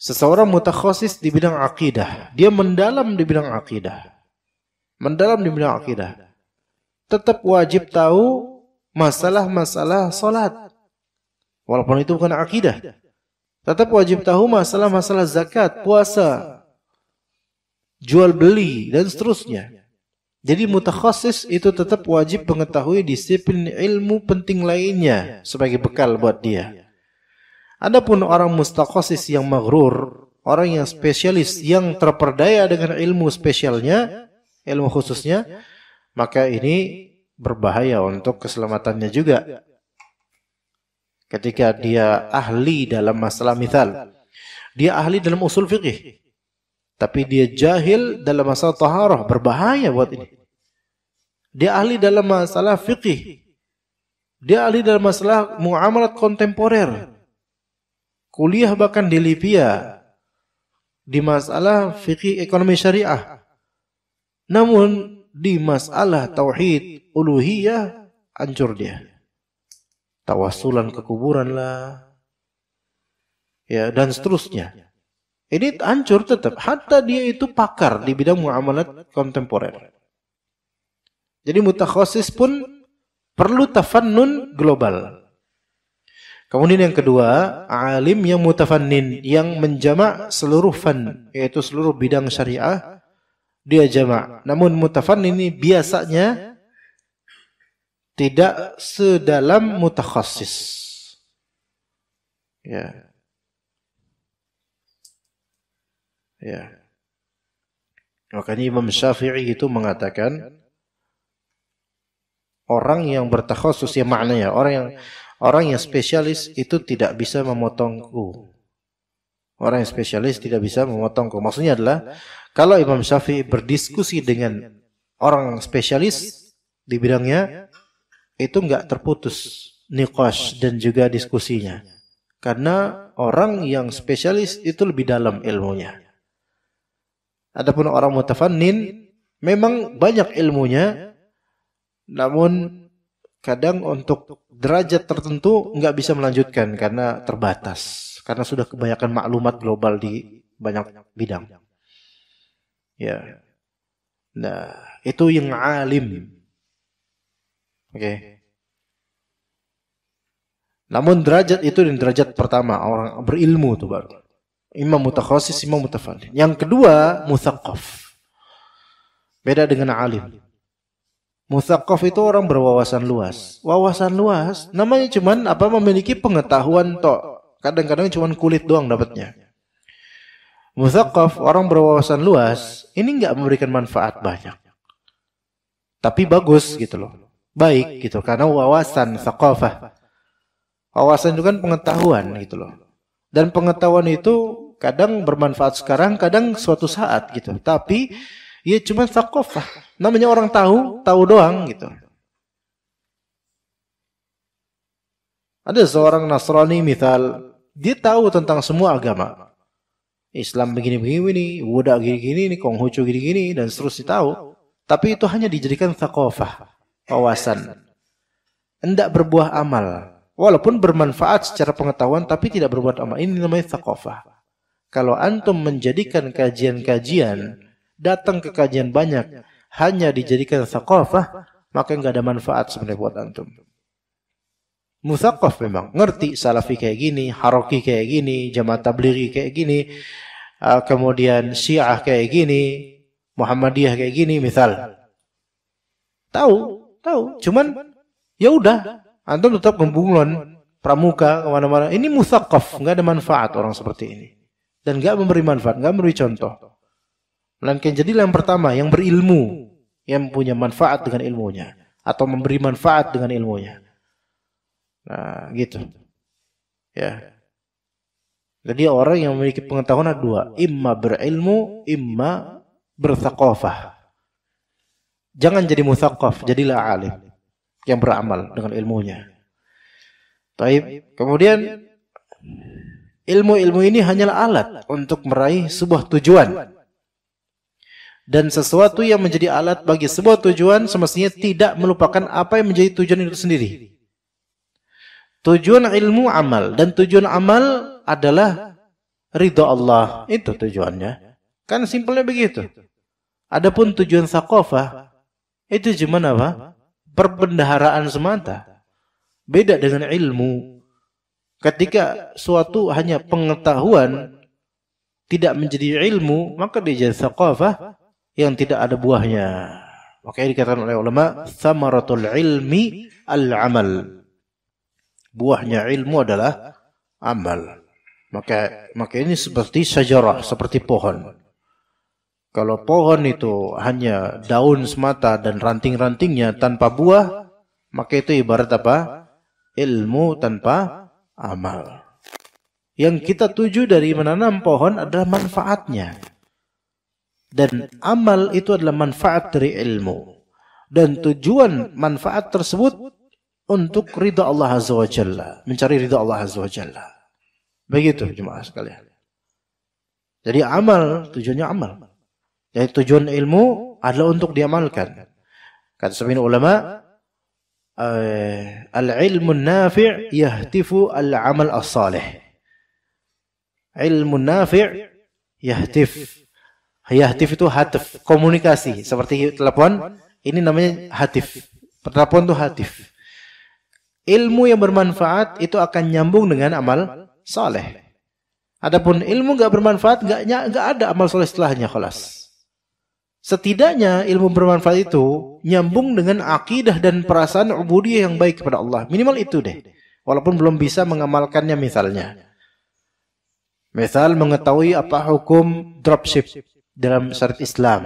seseorang mutakhassis di bidang akidah, dia mendalam di bidang akidah. Tetap wajib tahu masalah-masalah salat. Walaupun itu bukan akidah. Tetap wajib tahu masalah-masalah zakat, puasa, jual beli, dan seterusnya. Jadi mutakhassis itu tetap wajib mengetahui disiplin ilmu penting lainnya sebagai bekal buat dia. Adapun orang mustakhasis yang maghrur, orang yang spesialis, yang terperdaya dengan ilmu spesialnya, ilmu khususnya, maka ini berbahaya untuk keselamatannya juga. Ketika dia ahli dalam masalah, misal dia ahli dalam usul fiqih, tapi dia jahil dalam masalah taharah, berbahaya buat ini. Dia ahli dalam masalah fiqih, dia ahli dalam masalah muamalat kontemporer, kuliah bahkan di Libya di masalah fiqih ekonomi syariah, namun di masalah tauhid uluhiyah hancur dia. Tawasulan ke kuburan lah, ya, dan seterusnya. Ini hancur tetap, hatta dia itu pakar di bidang muamalat kontemporer. Jadi mutakhassis pun perlu tafannun global. Kemudian yang kedua, alim yang mutafannin, yang menjamak seluruh fan, yaitu seluruh bidang syariah, dia jamak. Namun mutafannin ini biasanya tidak sedalam mutakhassis. Ya. Ya. Makanya Imam Syafi'i itu mengatakan orang yang bertakhassus, ya maknanya orang yang spesialis itu tidak bisa memotongku. Orang yang spesialis tidak bisa memotongku. Maksudnya adalah kalau Imam Syafi'i berdiskusi dengan orang spesialis di bidangnya, itu enggak terputus niqash dan juga diskusinya. Karena orang yang spesialis itu lebih dalam ilmunya. Adapun orang mutafannin memang banyak ilmunya, namun kadang untuk derajat tertentu enggak bisa melanjutkan karena terbatas. Karena sudah kebanyakan maklumat global di banyak bidang. Ya. Nah, itu yang alim. Oke. Namun derajat itu di derajat pertama, orang berilmu itu baru. Imam mutakhassis, imam mutafannin. Yang kedua, mutsaqqaf. Beda dengan alim. Mutsaqqaf itu orang berwawasan luas. Wawasan luas namanya cuman memiliki pengetahuan tok. Kadang-kadang cuman kulit doang dapatnya. Mutsaqqaf, orang berwawasan luas, ini enggak memberikan manfaat banyak. Tapi bagus gitu loh. Baik gitu, karena wawasan thaqafah. Wawasan itu kan pengetahuan gitu loh. Dan pengetahuan itu kadang bermanfaat sekarang, kadang suatu saat gitu. Tapi ya cuma thaqafah. Namanya orang tahu doang gitu. Ada seorang Nasrani misal, dia tahu tentang semua agama. Islam begini-begini, Buddha gini-gini, Konghucu gini-gini, dan seterusnya tahu. Tapi itu hanya dijadikan thaqafah. Wawasan, hendak berbuah amal, walaupun bermanfaat secara pengetahuan, tapi tidak berbuat amal. Ini namanya thaqafah. Kalau antum menjadikan kajian-kajian, datang ke kajian banyak, hanya dijadikan thaqafah, maka enggak ada manfaat sebenarnya buat antum. Mutsaqqaf memang ngerti salafi kayak gini, haroki kayak gini, jamaah tablighi kayak gini, kemudian syiah kayak gini, Muhammadiyah kayak gini, misal. Tahu, cuman ya udah, antum tetap membunglon pramuka kemana-mana. Ini mutsaqqaf, nggak ada manfaat orang seperti ini, dan nggak memberi manfaat, nggak memberi contoh. Melainkan jadilah yang pertama, yang berilmu, yang punya manfaat dengan ilmunya, atau memberi manfaat dengan ilmunya. Nah, gitu. Ya. Jadi orang yang memiliki pengetahuan ada dua, imma berilmu, imma berthaqafah. Jangan jadi muthaqaf, jadilah alim yang beramal dengan ilmunya. Taib. Kemudian ilmu-ilmu ini hanyalah alat untuk meraih sebuah tujuan. Dan sesuatu yang menjadi alat bagi sebuah tujuan semestinya tidak melupakan apa yang menjadi tujuan itu sendiri. Tujuan ilmu amal, dan tujuan amal adalah ridha Allah. Itu tujuannya. Kan simpelnya begitu. Adapun tujuan thaqafah itu cuma apa? Perbendaharaan semata. Beda dengan ilmu. Ketika suatu hanya pengetahuan tidak menjadi ilmu, maka dia jadi thaqafah yang tidak ada buahnya. Makanya dikatakan oleh ulama, thamaratul ilmi al-amal. Buahnya ilmu adalah amal. Maka ini seperti syajarah, seperti pohon. Kalau pohon itu hanya daun semata dan ranting-rantingnya tanpa buah, maka itu ibarat apa? Ilmu tanpa amal. Yang kita tuju dari menanam pohon adalah manfaatnya. Dan amal itu adalah manfaat dari ilmu. Dan tujuan manfaat tersebut untuk ridha Allah Azza wa Jalla. Mencari ridha Allah Azza wa Jalla. Begitu jemaah sekalian. Jadi amal, tujuannya amal. Jadi tujuan ilmu adalah untuk diamalkan. Kata sebagian ulama, al-ilmu nafi' yahtifu al-amal as-salih. Ilmu nafi' yahtif. Yahtif itu hatif, komunikasi. Seperti telepon, ini namanya hatif. Telepon itu hatif. Ilmu yang bermanfaat itu akan nyambung dengan amal saleh. Adapun ilmu enggak bermanfaat, enggak ada amal saleh setelahnya, khalas. Setidaknya ilmu bermanfaat itu nyambung dengan akidah dan perasaan ubudiyah yang baik kepada Allah. Minimal itu deh. Walaupun belum bisa mengamalkannya misalnya. Misal mengetahui apa hukum dropship dalam syariat Islam.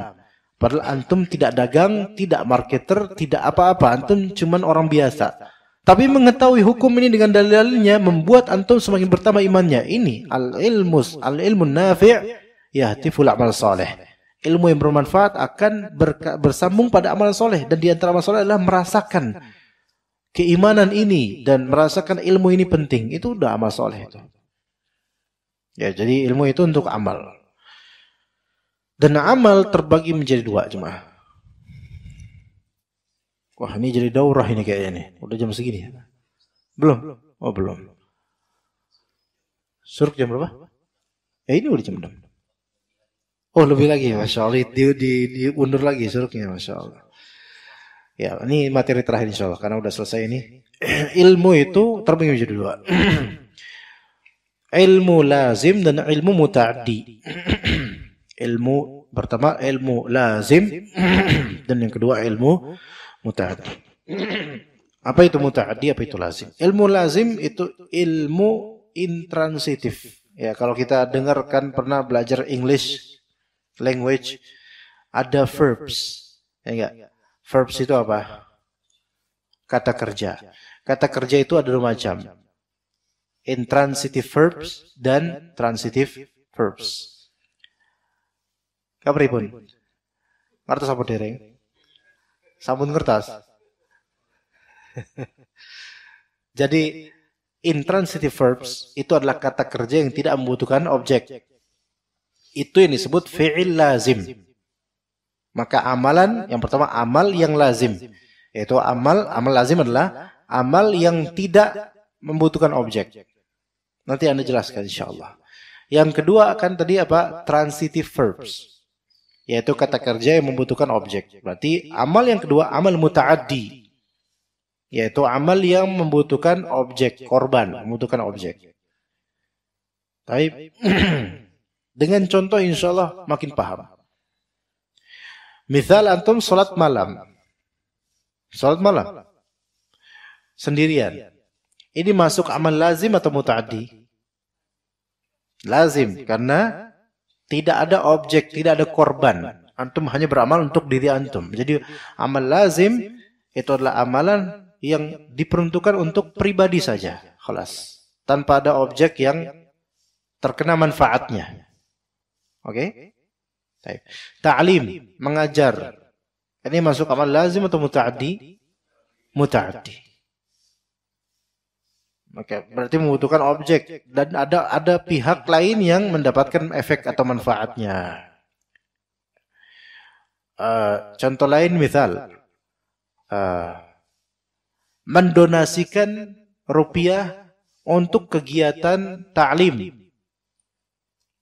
Padahal antum tidak dagang, tidak marketer, tidak apa-apa. Antum cuman orang biasa. Tapi mengetahui hukum ini dengan dalil-dalilnya membuat antum semakin bertambah imannya. Ini al-ilmu nafi' yahtiful amal saleh. Ilmu yang bermanfaat akan bersambung pada amal soleh. Dan di antara amal soleh adalah merasakan keimanan ini dan merasakan ilmu ini penting. Itu udah amal soleh itu. Ya, jadi ilmu itu untuk amal. Dan amal terbagi menjadi dua, jemaah. Wah, ini jadi daurah ini kayaknya nih. Udah jam segini. Belum? Oh, belum. Suruk jam berapa? Ya, ini udah jam 6. Oh, lebih lagi. Masya Allah. Diundur lagi suruknya. Masya Allah. Ya, ini materi terakhir insya Allah. Karena udah selesai ini. Ilmu itu terbagi menjadi dua. Ilmu lazim dan ilmu muta'addi. Ilmu pertama ilmu lazim dan yang kedua ilmu muta'addi. Apa itu muta'addi, apa itu lazim? Ilmu lazim itu ilmu intransitif. Ya, kalau kita dengarkan pernah belajar English language ada verbs. Ya enggak? Verbs itu apa? Kata kerja. Kata kerja itu ada dua macam. Intransitive verbs dan transitive verbs. Kapripun? Kertas apa dereng? Sampun kertas. Jadi intransitive verbs itu adalah kata kerja yang tidak membutuhkan objek. Itu yang disebut fi'il lazim. Maka amalan yang pertama amal yang lazim. Yaitu amal lazim adalah amal yang tidak membutuhkan objek. Nanti Anda jelaskan insyaallah. Yang kedua akan tadi apa? Transitive verbs. Yaitu kata kerja yang membutuhkan objek. Berarti amal yang kedua amal muta'addi. Yaitu amal yang membutuhkan objek, korban, membutuhkan objek. Baik. Dengan contoh insyaallah makin paham. Misal antum salat malam. Salat malam. Sendirian. Ini masuk amal lazim atau muta'addi? Lazim, karena tidak ada objek, tidak ada korban. Antum hanya beramal untuk diri antum. Jadi amal lazim itu adalah amalan yang diperuntukkan untuk pribadi saja. Khalas. Tanpa ada objek yang terkena manfaatnya. Oke? Okay? Ta'lim, mengajar. Ini masuk amal lazim atau muta'addi? Muta'addi. Oke, berarti membutuhkan objek dan ada pihak lain yang mendapatkan efek atau manfaatnya. Contoh lain misal mendonasikan rupiah untuk kegiatan ta'lim.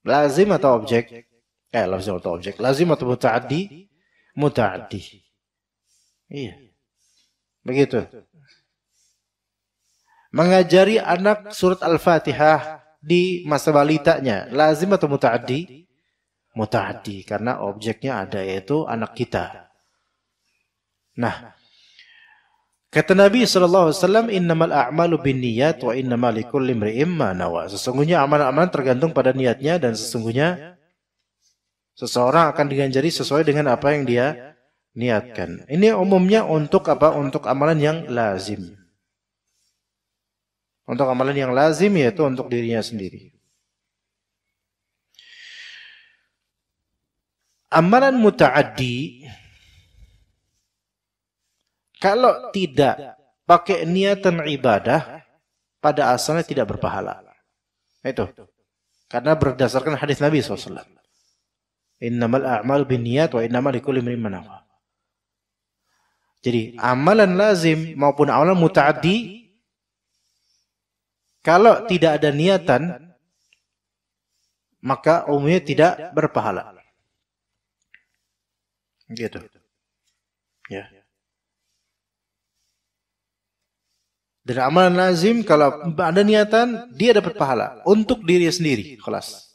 Lazim atau objek? Lazim atau objek. Lazim atau muta'addi? Muta'addi. Iya. Begitu. Mengajari anak surat Al-Fatihah di masa balitanya. Lazim atau muta'addi? Muta'addi. Karena objeknya ada, yaitu anak kita. Nah, kata Nabi SAW, innamal a'malu binniyat wa innamal likulli imri'in ma nawa. Sesungguhnya amal-amal tergantung pada niatnya dan sesungguhnya seseorang akan diganjari sesuai dengan apa yang dia niatkan. Ini umumnya untuk apa? Untuk amalan yang lazim. Untuk amalan yang lazim yaitu untuk dirinya sendiri. Amalan muta'addi kalau tidak pakai niatan ibadah, pada asalnya tidak berpahala. Itu. Karena berdasarkan hadis Nabi SAW. Innamal a'mal binniyat wa innamal likulli imrin ma nawa. Jadi, amalan lazim maupun amalan muta'addi, kalau tidak ada niatan, maka umumnya tidak berpahala. Gitu. Ya. Dan amalan lazim kalau ada niatan, dia dapat pahala untuk diri sendiri, kelas.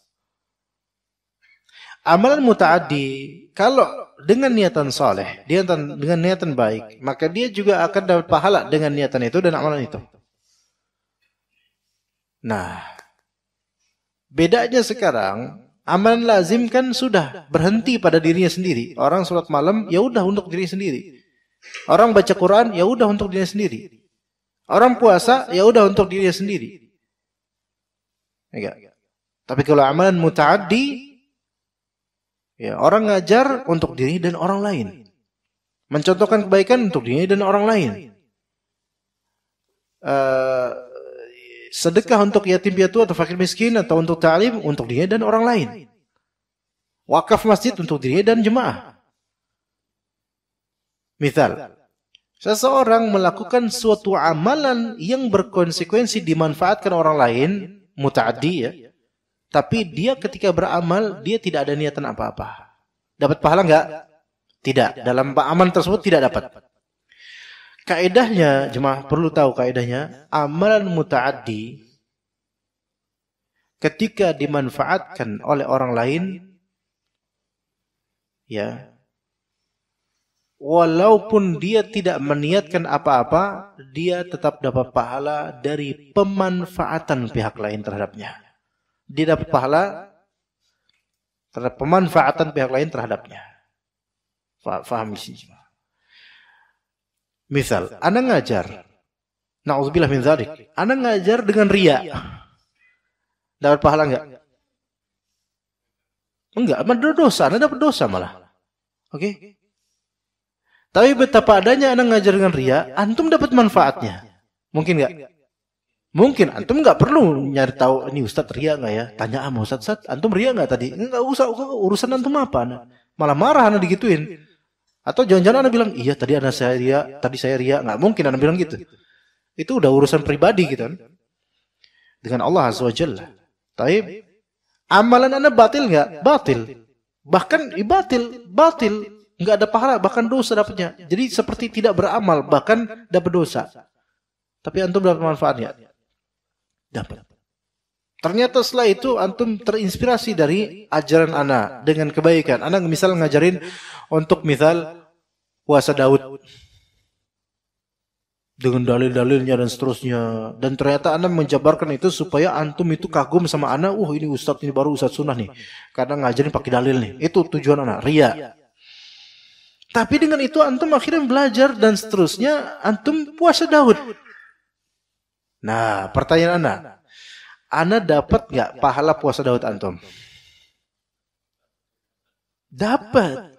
Amalan muta'addi, kalau dengan niatan saleh, dengan niatan baik, maka dia juga akan dapat pahala dengan niatan itu dan amalan itu. Nah, bedanya sekarang, amalan lazim kan sudah berhenti pada dirinya sendiri. Orang sholat malam, ya udah untuk diri sendiri. Orang baca Quran, ya udah untuk dirinya sendiri. Orang puasa, ya udah untuk dirinya sendiri. Enggak. Tapi kalau amalan muta'addi, ya orang ngajar untuk diri dan orang lain. Mencontohkan kebaikan untuk diri dan orang lain. Sedekah untuk yatim piatu atau fakir miskin atau untuk ta'lim untuk dirinya dan orang lain. Wakaf masjid untuk dirinya dan jemaah. Misal, seseorang melakukan suatu amalan yang berkonsekuensi dimanfaatkan orang lain, muta'addi ya. Tapi dia ketika beramal, dia tidak ada niatan apa-apa. Dapat pahala enggak? Tidak. Dalam amalan tersebut tidak dapat. Kaedahnya, jemaah perlu tahu kaedahnya, amalan muta'addi ketika dimanfaatkan oleh orang lain, ya, walaupun dia tidak meniatkan apa-apa, dia tetap dapat pahala dari pemanfaatan pihak lain terhadapnya. Dia dapat pahala terhadap pemanfaatan pihak lain terhadapnya. Faham di sini? Misal, Anda ngajar. Na'udzubillah min dzalik. Anda ngajar dengan riya. Dapat pahala enggak? Enggak, ada dosa. Anda dapat dosa malah. Oke? Tapi betapa adanya Anda ngajar dengan riya, antum dapat manfaatnya. Mungkin enggak? Mungkin antum enggak perlu nyari tahu ini Ustaz riya enggak ya? Tanya sama Ustaz, antum riya enggak tadi? Enggak usah, urusan antum apa? Malah marah Anda digituin. Atau jangan-jangan Anda bilang, iya tadi saya riya. Nggak mungkin Anda bilang gitu. Itu udah urusan pribadi gitu kan. Dengan Allah Azza wa Jalla. Tapi amalan Anda batil nggak? Batil. Bahkan batil. Nggak ada pahala, bahkan dosa dapatnya. Jadi seperti tidak beramal, bahkan dapat dosa. Tapi antum dapat manfaatnya. Dapat. Ternyata setelah itu antum terinspirasi dari ajaran Anda dengan kebaikan. Anda misal ngajarin untuk misal puasa Daud dengan dalil-dalilnya dan seterusnya. Dan ternyata Anda menjabarkan itu supaya antum itu kagum sama Anda. Ini Ustaz ini baru Ustaz sunnah nih. Karena ngajarin pakai dalil nih. Itu tujuan Anda, riya. Tapi dengan itu antum akhirnya belajar dan seterusnya antum puasa Daud. Nah, pertanyaan Anda. ana dapat nggak pahala puasa Daud antum? Dapat.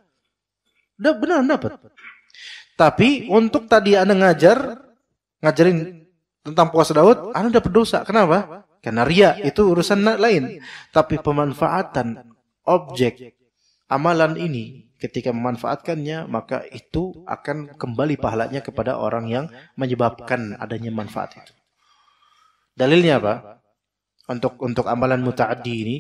Udah benar dapat. Tapi untuk tadi ana ngajarin tentang puasa Daud, ana dapat dosa. Kenapa? Karena riya itu urusan lain. Tapi pemanfaatan objek amalan ini ketika memanfaatkannya, maka itu akan kembali pahalanya kepada orang yang menyebabkan adanya manfaat itu. Dalilnya apa? Untuk amalan muta'addi ini,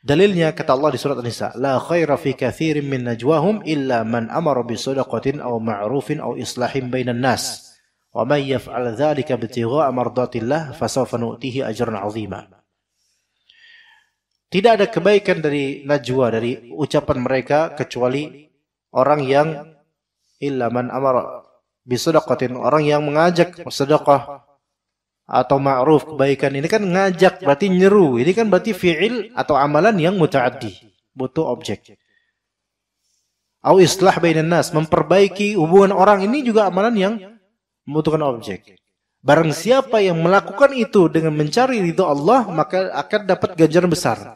dalilnya kata Allah di surat An-Nisa, la khaira fi katsirin min najwahum illa man amara bi shadaqatin aw ma'rufin aw islahin bainan nas. Wa may yaf'al dzalika ibtigha'a mardatillah fasawfa nu'tihi ajran 'azima. Tidak ada kebaikan dari najwa, dari ucapan mereka, kecuali orang yang illa man amara bisadaqatin, orang yang mengajak sedekah atau ma'ruf, kebaikan. Ini kan ngajak, berarti nyeru. Ini kan berarti fi'il atau amalan yang muta'addi, butuh objek. Au islah bainan nas, memperbaiki hubungan orang, ini juga amalan yang membutuhkan objek. Barang siapa yang melakukan itu dengan mencari ridho Allah, maka akan dapat ganjaran besar.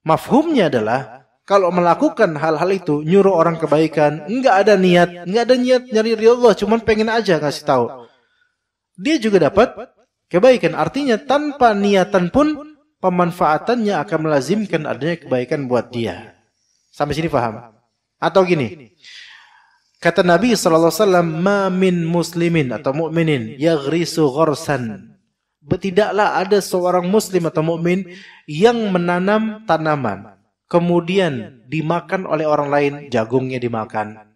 Mafhumnya adalah, kalau melakukan hal-hal itu, nyuruh orang kebaikan, enggak ada niat nyari ridho Allah, cuman pengen aja ngasih tahu, dia juga dapat kebaikan. Artinya tanpa niatan pun pemanfaatannya akan melazimkan adanya kebaikan buat dia. Sampai sini paham? Atau gini, kata Nabi SAW, ma min muslimin atau mukminin yaghrisu gharsan. Tidaklah ada seorang muslim atau mukmin yang menanam tanaman, kemudian dimakan oleh orang lain, jagungnya dimakan,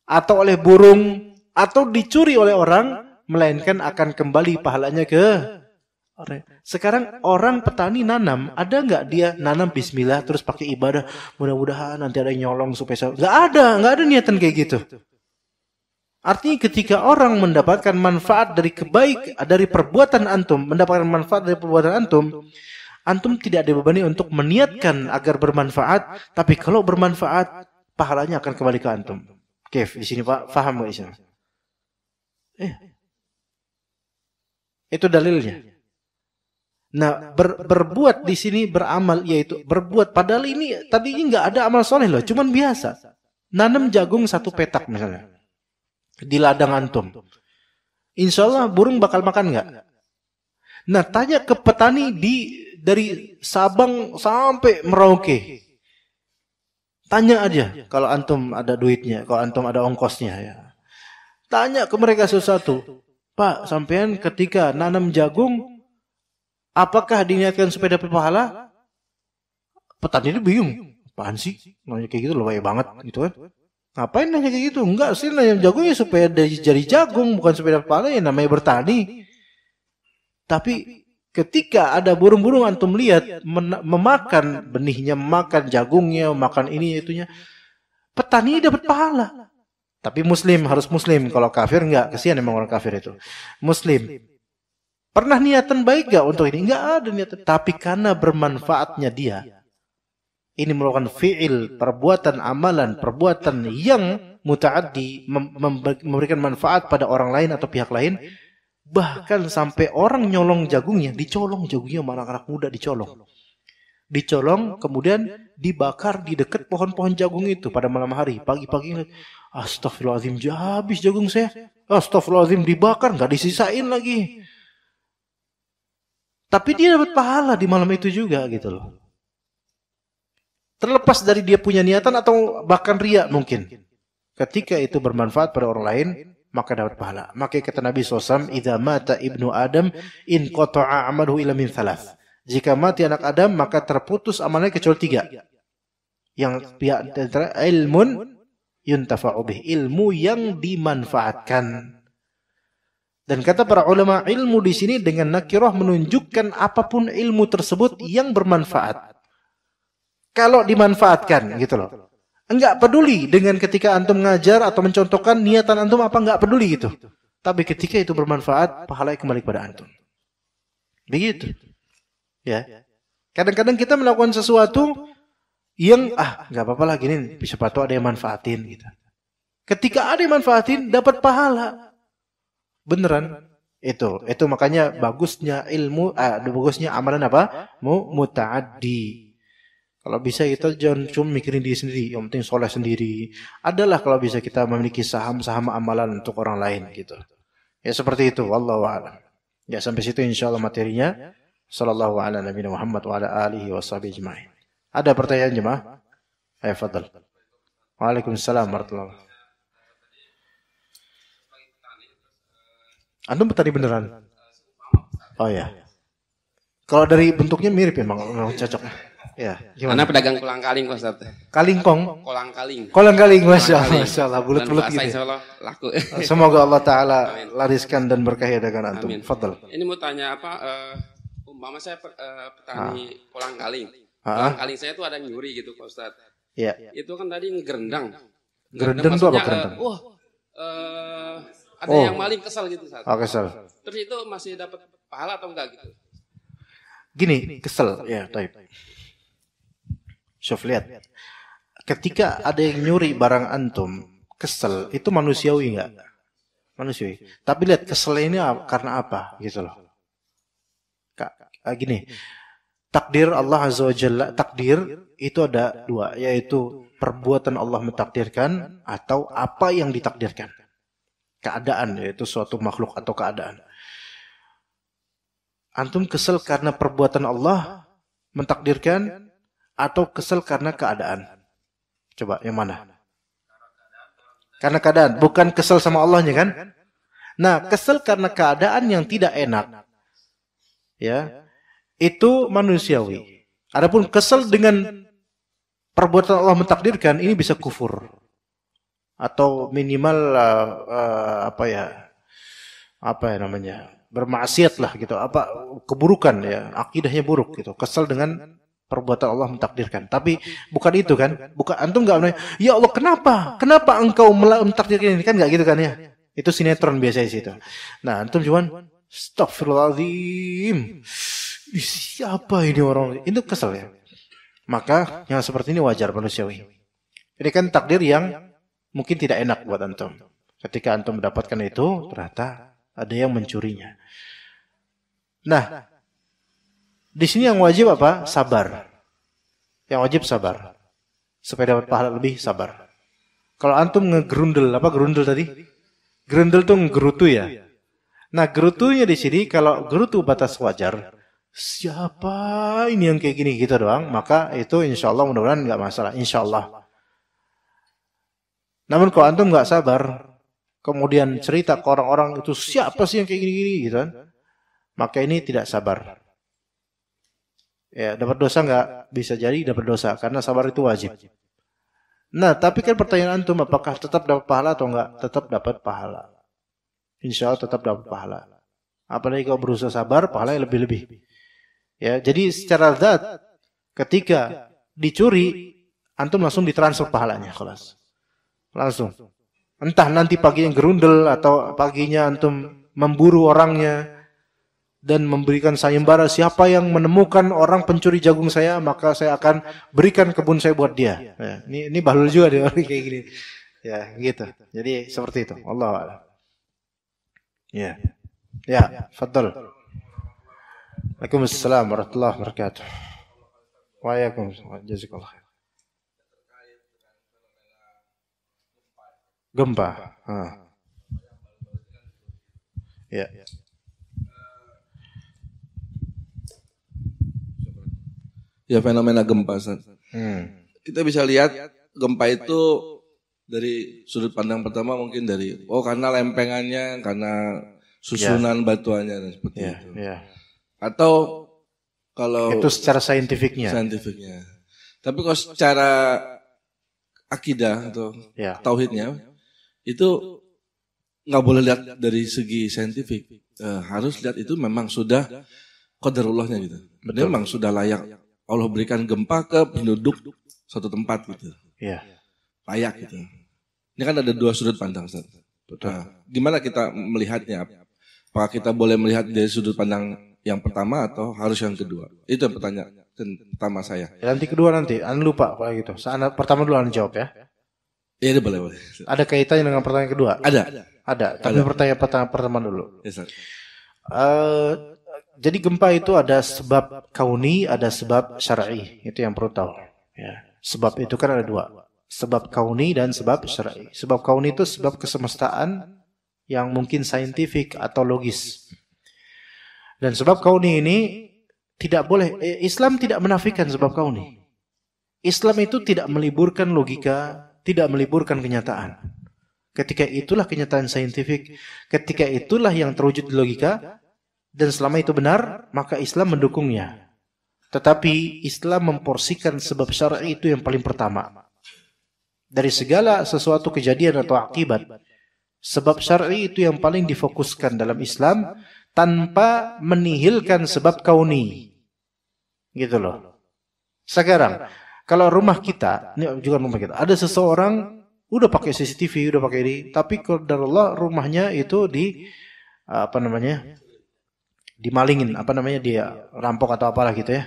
atau oleh burung, atau dicuri oleh orang, melainkan akan kembali pahalanya ke orang. Sekarang orang petani nanam, ada nggak dia nanam bismillah terus pakai ibadah, mudah-mudahan nanti ada yang nyolong supaya nggak ada niatan kayak gitu. Artinya ketika orang mendapatkan manfaat dari dari perbuatan antum, mendapatkan manfaat dari perbuatan antum tidak dibebani untuk meniatkan agar bermanfaat, tapi kalau bermanfaat pahalanya akan kembali ke antum. Kif, di sini Pak, paham nggak Isya? Itu dalilnya. Nah, berbuat di sini beramal, yaitu berbuat. Padahal ini tadinya nggak ada amal soleh loh, cuman biasa. Nanam jagung 1 petak misalnya di ladang antum. Insya Allah burung bakal makan nggak? Nah, tanya ke petani dari Sabang sampai Merauke. Tanya aja kalau antum ada duitnya, kalau antum ada ongkosnya ya. Tanya ke mereka sesuatu. Pak, sampean ketika nanam jagung, apakah diniatkan supaya dapat pahala? Petani itu bingung. Apaan sih? Nanya kayak gitu lebay banget gitu kan. Ngapain nanya kayak gitu? Enggak sih, nanya jagung ya supaya jadi jagung, bukan supaya dapat pahala, ya namanya bertani. Tapi ketika ada burung-burung antum lihat memakan benihnya, memakan jagungnya, memakan ini itunya, petani dapat pahala. Tapi muslim, harus muslim. Kalau kafir enggak, kesian emang orang kafir itu. Muslim. Pernah niatan baik enggak untuk ini? Enggak ada niatan. Tapi karena bermanfaatnya dia, ini merupakan fi'il, perbuatan amalan, perbuatan yang muta'addi, memberikan manfaat pada orang lain atau pihak lain. Bahkan sampai orang nyolong jagungnya, dicolong jagungnya sama anak-anak muda, dicolong, kemudian dibakar di dekat pohon-pohon jagung itu pada malam hari. Pagi-pagi, astagfirullahaladzim, habis jagung saya. Astagfirullahaladzim, dibakar, nggak disisain lagi. Tapi dia dapat pahala di malam itu juga gitu loh. Terlepas dari dia punya niatan atau bahkan riya mungkin. Ketika itu bermanfaat pada orang lain, maka dapat pahala. Maka kata Nabi SAW, idza mata ibnu Adam in qata'a amaluhu illa min thalath. Jika mati anak Adam, maka terputus amalnya kecuali 3. Yang pihak antara ilmun yuntafa'u bih, ilmu yang dimanfaatkan. Dan kata para ulama, ilmu di sini dengan nakirah menunjukkan apapun ilmu tersebut yang bermanfaat. Kalau dimanfaatkan gitu loh. Enggak peduli dengan ketika antum ngajar atau mencontohkan niatan antum apa, enggak peduli gitu. Tapi ketika itu bermanfaat, pahalanya kembali kepada antum. Begitu. Ya. Kadang-kadang kita melakukan sesuatu yang enggak apa-apa lah gini, siapa tahu ada yang manfaatin gitu. Ketika ada yang manfaatin, dapat pahala. Beneran. Itu makanya bagusnya ilmu, bagusnya amalan apa? Muta'addi. Kalau bisa kita jangan cuma mikirin diri sendiri, yang penting soleh sendiri. Adalah kalau bisa kita memiliki saham-saham amalan untuk orang lain gitu. Ya seperti itu, wallahu a'lam. Ya sampai situ insyaallah materinya. Sallallahu ala nabiyina Muhammad wa ala alihi washabihi ajmain. Ada pertanyaan jemaah? Ayo fadhal. Waalaikumsalam warahmatullahi wabarakatuh. Antum petani beneran? Oh ya. Kalau dari bentuknya mirip memang cocok. Ya, gimana? Anak pedagang kolang-kaling Pak Ustaz. Kalingkong? Kolang-kaling. Kolang-kaling, Masya Allah, bulat-bulat gitu. Insyaallah laku. Semoga Allah Ta'ala lariskan dan berkahi dagangan antum. Amin. Fadhal. Ini mau tanya apa, umpama saya petani kolang-kaling. Kolang-kaling saya tuh ada yang nyuri gitu Pak Ustaz. Iya. Itu kan tadi ngerendang. Gerendang itu apa gerendang? Ada yang maling kesal gitu Ustaz. Oh, kesel. Terus itu masih dapat pahala atau enggak gitu? Gini, kesel. Ya, taib. Syuf, lihat. Ketika ada yang nyuri barang antum, kesel, itu manusiawi enggak? Manusiawi. Tapi lihat, kesel ini karena apa? Gitu loh. Gini, takdir Allah Azza wa Jalla, takdir itu ada dua, yaitu perbuatan Allah mentakdirkan atau apa yang ditakdirkan. Keadaan, yaitu suatu makhluk atau keadaan. Antum kesel karena perbuatan Allah mentakdirkan atau kesel karena keadaan? Coba yang mana? Karena keadaan, bukan kesel sama Allahnya kan? Nah, kesel karena keadaan yang tidak enak. Ya. Itu manusiawi. Adapun kesel dengan perbuatan Allah mentakdirkan, ini bisa kufur. Atau minimal bermaksiat lah gitu, keburukan ya, akidahnya buruk gitu, kesel dengan perbuatan Allah mentakdirkan. Tapi bukan itu kan, bukan antum enggak menanya, ya Allah kenapa engkau mentakdirkan ini, kan enggak gitu kan ya. Itu sinetron biasa di situ. Nah, antum cuman astagfirullahaladzim, siapa ini orang, itu kesel ya. Maka yang seperti ini wajar, manusiawi. Ini kan takdir yang mungkin tidak enak buat antum. Ketika antum mendapatkan itu, ternyata ada yang mencurinya. Nah, di sini yang wajib apa? Sabar. Yang wajib sabar. Supaya dapat pahala lebih, sabar. Kalau antum ngegerundel, apa gerundel tadi? Gerundel tuh ngegerutu ya. Nah, gerutunya di sini, kalau gerutu batas wajar, siapa ini yang kayak gini gitu doang, maka itu insya Allah mudah-mudahan nggak masalah, insya Allah. Namun kalau antum nggak sabar, kemudian cerita ke orang-orang itu siapa sih yang kayak gini-gini gitu kan, maka ini tidak sabar. Ya, dapat dosa nggak? Bisa jadi dapat dosa karena sabar itu wajib. Nah, tapi kan pertanyaan antum, apakah tetap dapat pahala atau enggak? Tetap dapat pahala. Insya Allah tetap dapat pahala. Apalagi kalau berusaha sabar, pahalanya lebih-lebih. Ya, jadi secara zat ketika dicuri, antum langsung ditransfer pahalanya, kelas. Langsung. Entah nanti paginya gerundel atau paginya antum memburu orangnya dan memberikan sayembara, siapa yang menemukan orang pencuri jagung saya, maka saya akan berikan kebun saya buat dia. Ya, ini bahlul juga dia orang kayak gini. Ya, gitu. Jadi seperti itu. Wallahu a'lam. Ya. Ya, fadhal. Waalaikumsalam warahmatullahi wabarakatuh. Waalaikumsalam. Jazakallah khair. Gempa. Ya. Ya, fenomena gempa, Ustaz. Kita bisa lihat gempa itu dari sudut pandang pertama mungkin dari karena lempengannya, karena susunan batuannya dan seperti itu. Ya. Atau kalau itu secara saintifiknya. Tapi kalau secara akidah atau tauhidnya itu nggak boleh lihat dari segi saintifik. Harus lihat itu memang sudah qadarullahnya gitu. Betul. Memang sudah layak Allah berikan gempa ke penduduk suatu tempat gitu. Iya. Layak gitu. Ini kan ada dua sudut pandang, Ustaz. Gimana kita melihatnya? Apakah kita boleh melihat dari sudut pandang yang pertama atau harus yang kedua? Itu yang pertanyaan pertama saya. Nanti kedua nanti, Anda lupa kalau gitu. Pertama dulu Anda jawab ya. Iya, boleh. Ada kaitannya dengan pertanyaan kedua? Ada. Tapi pertanyaan pertama dulu. Yes, Jadi gempa itu ada sebab kauni, ada sebab syar'i. Itu yang perlu tahu. Ya. Sebab itu kan ada dua. Sebab kauni dan sebab syar'i. Sebab kauni itu sebab kesemestaan yang mungkin saintifik atau logis. Dan sebab kauni ini tidak boleh. Islam tidak menafikan sebab kauni. Islam itu tidak meliburkan logika, tidak meliburkan kenyataan. Ketika itulah kenyataan saintifik, ketika itulah yang terwujud di logika, dan selama itu benar, maka Islam mendukungnya. Tetapi Islam memporsikan sebab syar'i itu yang paling pertama. Dari segala sesuatu kejadian atau akibat, sebab syar'i itu yang paling difokuskan dalam Islam tanpa menihilkan sebab kauni. Gitu loh. Sekarang, kalau rumah kita, ini juga rumah kita, ada seseorang udah pakai CCTV, udah pakai ini, tapi qadarullah rumahnya itu dimalingin, dia rampok atau apalah gitu ya.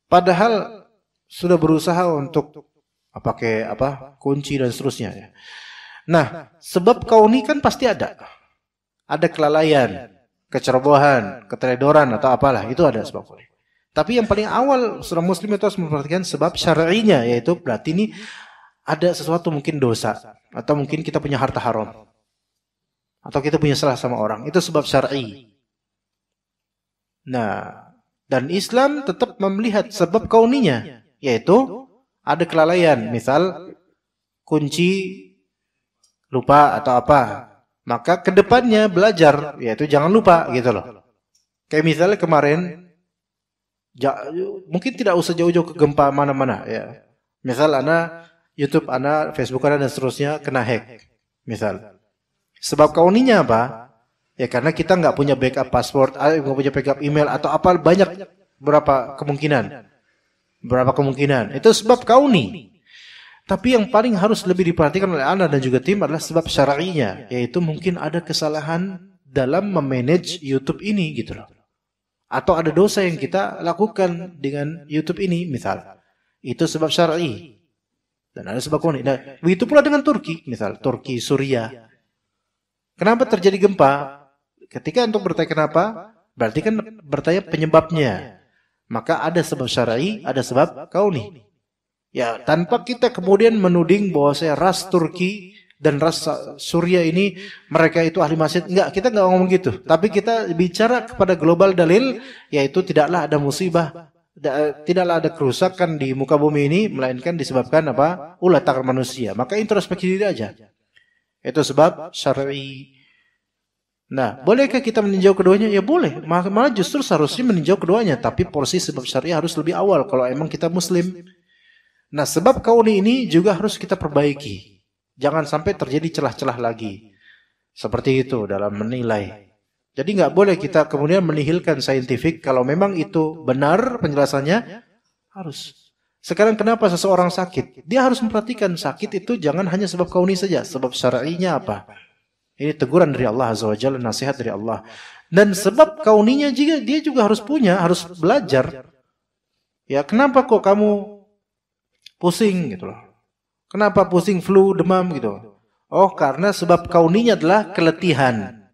Padahal sudah berusaha untuk pakai kunci dan seterusnya ya. Nah, sebab kauni kan pasti ada. Ada kelalaian, kecerobohan, keteledoran atau apalah, itu ada sebab kauni. Tapi yang paling awal seorang muslim itu harus memperhatikan sebab syar'inya, yaitu berarti ini ada sesuatu mungkin dosa, atau mungkin kita punya harta haram, atau kita punya salah sama orang, itu sebab syar'i. Nah, dan Islam tetap melihat sebab kauninya, yaitu ada kelalaian, misal kunci lupa atau apa, maka kedepannya belajar, yaitu jangan lupa gitu loh. Kayak misalnya kemarin, mungkin tidak usah jauh-jauh ke gempa mana-mana ya. Misal YouTube, Facebook dan seterusnya kena hack, misal. Sebab kauninya apa? Ya karena kita nggak punya backup password, nggak punya backup email atau apa, banyak berapa kemungkinan. Itu sebab kauni. Tapi yang paling harus lebih diperhatikan oleh Anda dan juga tim adalah sebab syar'inya, yaitu mungkin ada kesalahan dalam memanage YouTube ini gitu loh. Atau ada dosa yang kita lakukan dengan YouTube ini misal. Itu sebab syar'i. Dan ada sebab kauni. Nah, begitu pula dengan Turki, misal Turki, Suriah. Kenapa terjadi gempa? Ketika untuk bertanya kenapa, berarti kan bertanya penyebabnya. Maka ada sebab syar'i, ada sebab kauni. Ya, tanpa kita kemudian menuding bahwa ras Turki dan ras Suriah ini mereka itu ahli maksiat. Enggak, kita enggak ngomong gitu. Tapi kita bicara kepada global dalil, yaitu tidaklah ada musibah, tidaklah ada kerusakan di muka bumi ini melainkan disebabkan ulah tangan manusia. Maka introspeksi diri aja. Itu sebab syar'i. Nah, bolehkah kita meninjau keduanya? Ya boleh. Malah justru seharusnya meninjau keduanya. Tapi porsi sebab syar'i harus lebih awal kalau emang kita muslim. Nah, sebab kauni ini juga harus kita perbaiki. Jangan sampai terjadi celah-celah lagi. Seperti itu dalam menilai. Jadi nggak boleh kita kemudian menihilkan saintifik. Kalau memang itu benar penjelasannya, harus. Sekarang kenapa seseorang sakit? Dia harus memperhatikan sakit itu jangan hanya sebab kauni saja. Sebab syar'inya apa? Ini teguran dari Allah Azza wa Jalla, nasihat dari Allah. Dan sebab kauninya juga dia juga harus punya, harus belajar. Ya, kenapa kok kamu pusing gitu loh? Kenapa pusing, flu, demam gitu? Oh, karena sebab kauninya adalah keletihan.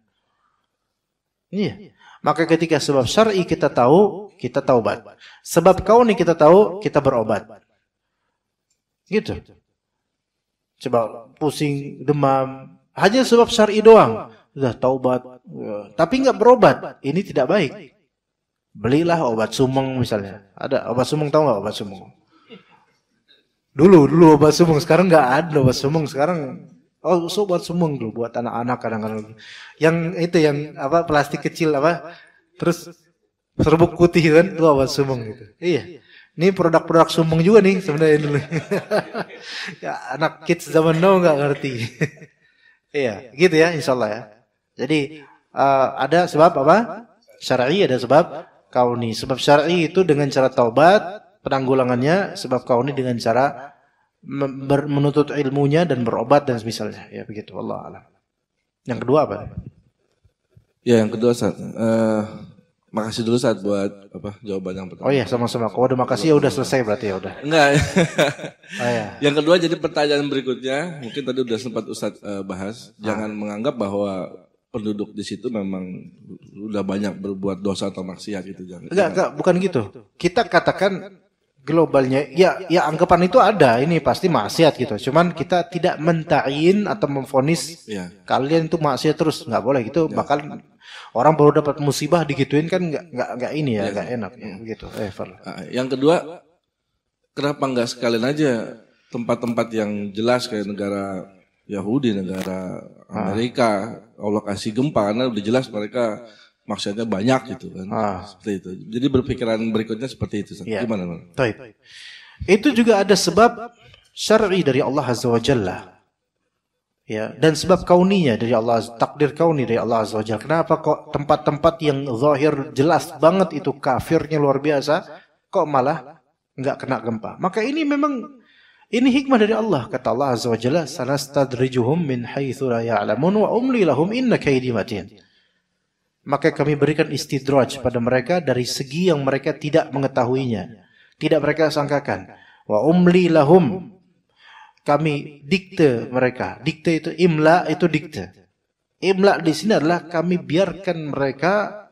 Iya. Maka ketika sebab syar'i kita tahu, kita taubat. Sebab kauni kita tahu, kita berobat. Gitu. Coba pusing, demam, hanya sebab syar'i doang, sudah taubat, tapi nggak berobat, ini tidak baik. Belilah obat sumeng misalnya. Ada obat sumeng, tahu nggak obat sumeng? Dulu obat sumeng, sekarang nggak ada obat sumeng. Sekarang obat sumeng dulu buat anak-anak kadang-kadang. Yang itu yang plastik kecil terus serbuk putih kan, itu obat sumeng gitu. Iya. Ini produk-produk sumeng juga nih sebenarnya dulu. Ya, anak kids zaman now nggak ngerti. Iya, gitu ya insyaallah ya. Jadi ada sebab syar'i, ada sebab kauni. Sebab syar'i itu dengan cara taubat, penanggulangannya. Sebab kauni dengan cara menuntut ilmunya dan berobat dan semisalnya. Ya begitu, wallahu a'lam. Yang kedua apa? Ya, yang kedua Ustaz. Makasih dulu Ustaz buat jawaban yang pertama. Oh iya, sama-sama. Kalau udah makasih ya udah selesai berarti ya udah. Enggak. Iya. Yang kedua jadi pertanyaan berikutnya, mungkin tadi udah sempat Ustaz bahas, jangan menganggap bahwa penduduk di situ memang udah banyak berbuat dosa atau maksiat gitu, jangan. Enggak, bukan gitu. Kita katakan globalnya, ya anggapan itu ada, ini pasti maksiat gitu. Cuman kita tidak mentain atau memvonis kalian itu maksiat terus, nggak boleh gitu. Bakal orang baru dapat musibah digituin kan nggak ini ya, nggak enak gitu. Yang kedua, kenapa nggak sekalian aja tempat-tempat yang jelas kayak negara Yahudi, negara Amerika, Allah kasih gempa karena udah jelas mereka maksudnya banyak gitu kan. Seperti itu. Jadi berpikiran berikutnya seperti itu. Gimana, Bang? Itu juga ada sebab syar'i dari Allah Azza wa Jalla. Ya, dan sebab kauninya dari Allah, takdir kauni dari Allah Azza wa Jalla. Kenapa kok tempat-tempat yang zahir jelas banget itu kafirnya luar biasa, kok malah enggak kena gempa? Maka ini memang hikmah dari Allah. Kata Allah Azza wa Jalla, "Sanastadrijuhum min haitsu la ya'lamun wa umli lahum inna kaydi matin." Maka kami berikan istidraj pada mereka dari segi yang mereka tidak mengetahuinya, tidak mereka sangkakan. Wa umli lahum, kami dikte mereka. Dikte itu imla, itu dikte. Imla di sini adalah kami biarkan mereka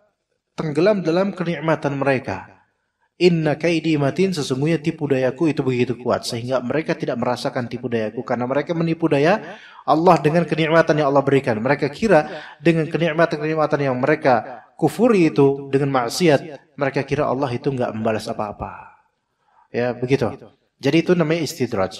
tenggelam dalam kenikmatan mereka. Inna kaidi matin, sesungguhnya tipu dayaku itu begitu kuat sehingga mereka tidak merasakan tipu dayaku karena mereka menipu daya Allah dengan kenikmatan yang Allah berikan. Mereka kira dengan kenikmatan-kenikmatan yang mereka kufuri itu dengan maksiat, mereka kira Allah itu enggak membalas apa-apa. Ya, begitu. Jadi itu namanya istidraj.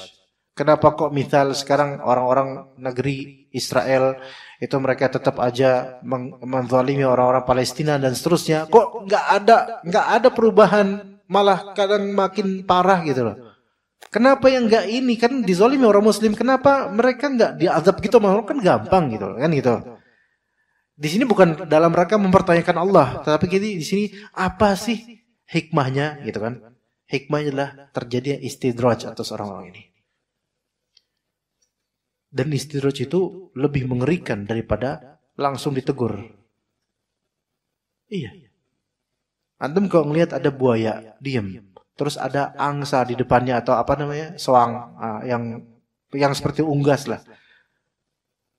Kenapa kok misal sekarang orang-orang negeri Israel itu mereka tetap aja menzalimi orang-orang Palestina dan seterusnya. Kok nggak ada perubahan, malah kadang makin parah gitu loh. Kenapa yang nggak ini kan dizalimi orang Muslim? Kenapa mereka nggak diazab gitu? Malah kan gampang gitu kan gitu. Di sini bukan dalam rangka mempertanyakan Allah, tetapi di sini apa sih hikmahnya gitu kan? Hikmahnya adalah terjadi istidraj atas orang-orang ini. Dan istidraj itu lebih mengerikan daripada langsung ditegur. Iya. Antum kalau ngelihat ada buaya, diam. Terus ada angsa di depannya atau apa namanya? Soang yang seperti unggas lah.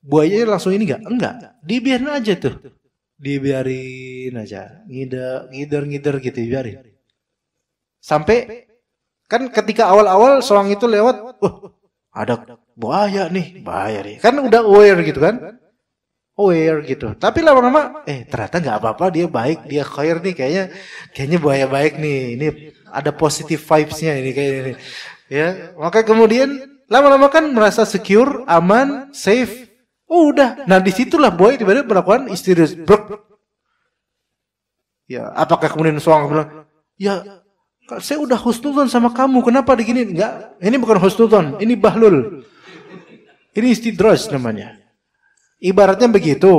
Buayanya langsung ini enggak. Dibiarin aja tuh. Dibiarin aja. Ngider gitu dibiarin. Sampai kan ketika awal-awal soang itu lewat, ada bahaya nih. Kan udah aware gitu kan? Aware gitu. Tapi lama-lama ternyata nggak apa-apa, dia baik, dia khair nih, kayaknya buaya baik nih. Ini ada positive vibes-nya ini kayak ini. Ya, maka kemudian lama-lama kan merasa secure, aman, safe. Udah. Nah, disitulah buaya tiba-tiba melakukan istidraj. Ya, apakah kemudian soang bilang, "Ya, saya udah husnudzon sama kamu, kenapa begini?" Enggak, ini bukan husnudzon, ini bahlul. Ini istidraj namanya. Ibaratnya begitu.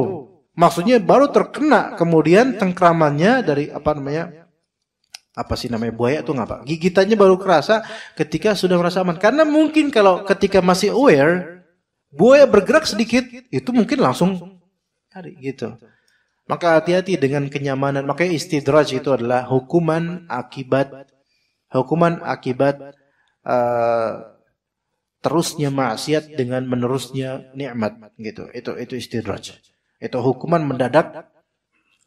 Maksudnya baru terkena kemudian tengkramannya dari apa sih namanya buaya itu ngapa? Gigitannya baru kerasa ketika sudah merasa aman. Karena mungkin kalau ketika masih aware, buaya bergerak sedikit, itu mungkin langsung cari gitu. Maka hati-hati dengan kenyamanan. Makanya istidraj itu adalah hukuman akibat terusnya maksiat dengan menerusnya nikmat gitu. Itu istidraj. Itu hukuman mendadak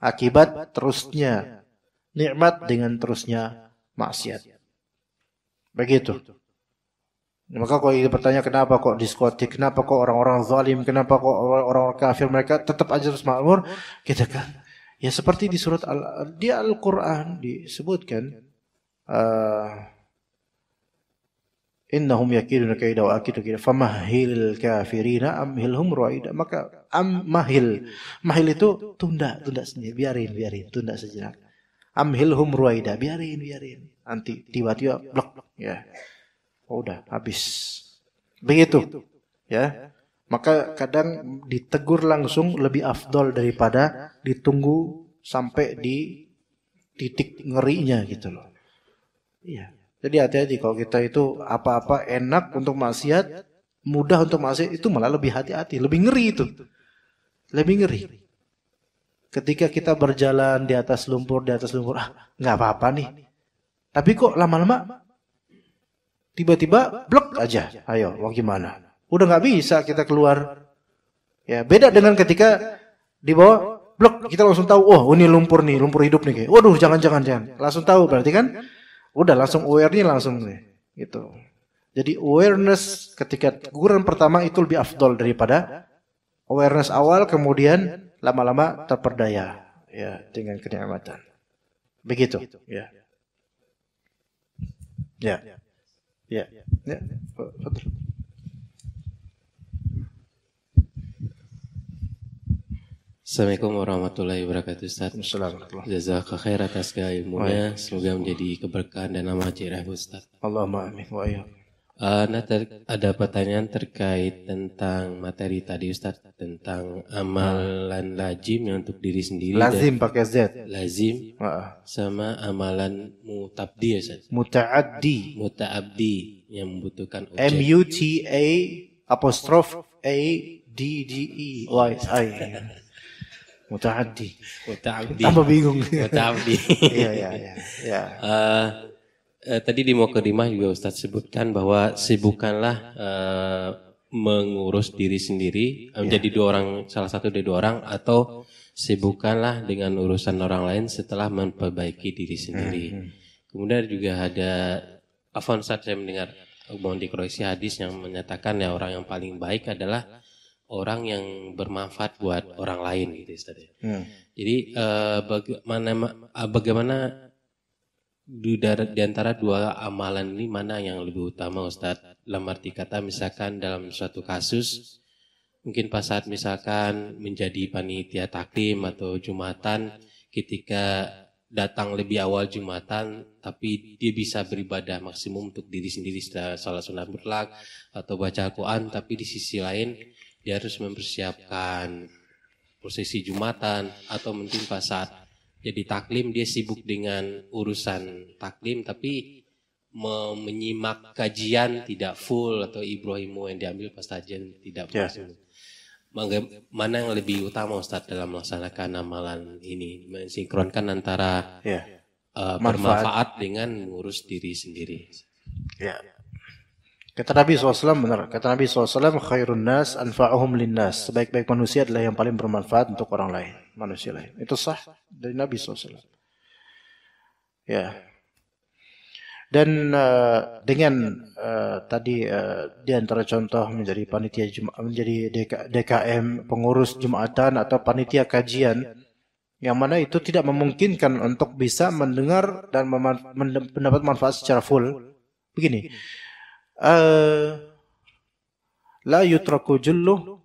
akibat terusnya nikmat dengan terusnya maksiat. Begitu. Maka kalau bertanya kenapa kok diskotik, kenapa kok orang-orang zalim, kenapa kok orang-orang kafir mereka tetap aja terus makmur, kita kan ya seperti di surat Al-Qur'an disebutkan innahum yakiduna kaida wa akidu kaida famahhil kafirina amhilhum ruwaida. Maka mahil itu tunda sendiri, biarin tunda sejenak. Amhilhum ruwaida, biarin nanti tiba-tiba blok ya. Udah habis. Begitu. Ya. Maka kadang ditegur langsung lebih afdol daripada ditunggu sampai di titik ngerinya gitu loh. Iya. Jadi hati-hati kalau kita itu apa-apa enak untuk maksiat, mudah untuk maksiat, itu malah lebih hati-hati, lebih ngeri itu. Lebih ngeri. Ketika kita berjalan di atas lumpur, nggak apa-apa nih. Tapi kok lama-lama tiba-tiba blok aja. Ayo, mau gimana? Udah nggak bisa kita keluar. Ya, beda dengan ketika Di bawah blok kita langsung tahu, oh ini lumpur nih, lumpur hidup nih kayak. Waduh, jangan. Langsung tahu berarti kan? Udah langsung aware-nya langsung nih. Gitu. Jadi awareness ketika teguran pertama itu lebih afdol daripada awareness awal kemudian lama-lama terperdaya ya dengan kenikmatan. Begitu, ya. Ya. Ya. Ya. Assalamualaikum warahmatullahi wabarakatuh, Ustaz. Jazakallahu khair atas ilmunya. Semoga menjadi keberkahan dan amal jirah Ustaz. Allahumma amin wa iyyakum. Ada pertanyaan terkait tentang materi tadi Ustaz, tentang amalan lazim yang untuk diri sendiri. Lazim pakai Z. Lazim sama amalan mutabdi Ustaz. Muta'addi yang membutuhkan objek. MUTA'A'D-E-Y. Muta'addi. Tambah bingung. Muta'addi. Iya. Tadi di Mukadimah juga Ustaz sebutkan bahwa sibukkanlah mengurus diri sendiri menjadi salah satu dari dua orang, atau sibukkanlah dengan urusan orang lain setelah memperbaiki diri sendiri. Kemudian juga ada Ustaz, saya mendengar mohon dikoreksi hadis yang menyatakan ya orang yang paling baik adalah orang yang bermanfaat buat orang lain gitu Ustaz. Jadi bagaimana di antara dua amalan ini mana yang lebih utama Ustaz? Dalam arti kata misalkan dalam suatu kasus mungkin pas saat misalkan menjadi panitia taklim atau jumatan, ketika datang lebih awal jumatan tapi dia bisa beribadah maksimum untuk diri sendiri setelah salat sunat mutlak atau baca Al-Quran, tapi di sisi lain dia harus mempersiapkan prosesi jumatan, atau mungkin pas saat jadi taklim dia sibuk dengan urusan taklim tapi menyimak kajian tidak full, atau Ibrahimu yang diambil pas kajian tidak full. Mana yang lebih utama Ustaz dalam melaksanakan amalan ini, mensinkronkan antara bermanfaat dengan mengurus diri sendiri? Ya. Kata Nabi SAW benar. Kata Nabi SAW, khairun nas anfa'uhum linnas. Sebaik-baik manusia adalah yang paling bermanfaat untuk orang lain, manusia lain. Itu sah dari Nabi SAW. Ya. Dan dengan tadi di antara contoh menjadi panitia menjadi DKM, pengurus Jumatan atau panitia kajian, yang mana itu tidak memungkinkan untuk bisa mendengar dan mendapat manfaat secara full. Begini. La yutraku jullu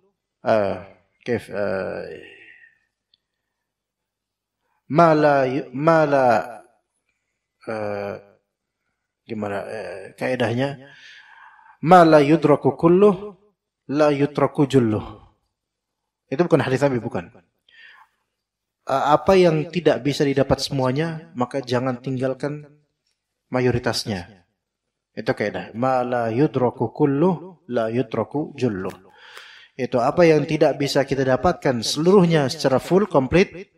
gimana kaidahnya, ma la yudraku kullu la yutraku jullu. Itu bukan hadis Nabi, bukan. Apa yang tidak bisa didapat semuanya maka jangan tinggalkan mayoritasnya. Itu kaidah. Ma la yudraku kullu la yutraku jullu. Itu apa yang tidak bisa kita dapatkan seluruhnya secara full, komplit.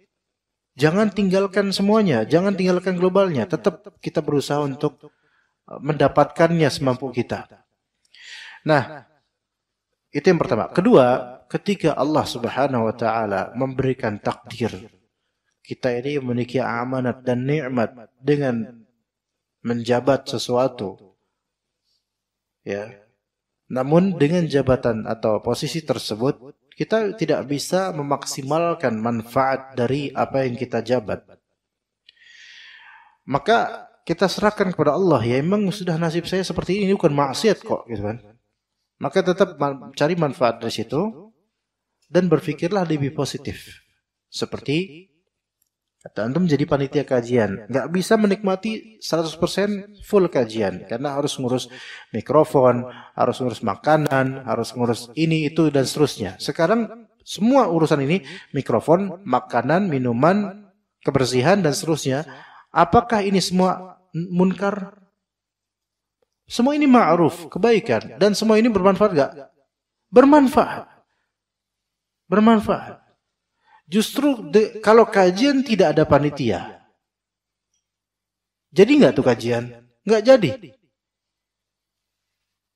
Jangan tinggalkan semuanya, jangan tinggalkan globalnya. Tetap kita berusaha untuk mendapatkannya semampu kita. Nah, itu yang pertama. Kedua, ketika Allah Subhanahu wa taala memberikan takdir, kita ini memiliki amanat dan nikmat dengan menjabat sesuatu. Ya. Namun dengan jabatan atau posisi tersebut kita tidak bisa memaksimalkan manfaat dari apa yang kita jabat. Maka kita serahkan kepada Allah, ya memang sudah nasib saya seperti ini, bukan maksiat kok, gitu kan. Maka tetap cari manfaat dari situ dan berpikirlah lebih positif. Seperti kata antum jadi panitia kajian, nggak bisa menikmati 100% full kajian karena harus ngurus mikrofon, harus ngurus makanan, harus ngurus ini itu dan seterusnya. Sekarang semua urusan ini, mikrofon, makanan, minuman, kebersihan dan seterusnya, apakah ini semua munkar? Semua ini ma'ruf, kebaikan, dan semua ini bermanfaat nggak? Bermanfaat. Bermanfaat. Justru kalau kajian tidak ada panitia, jadi nggak tuh kajian? Nggak jadi.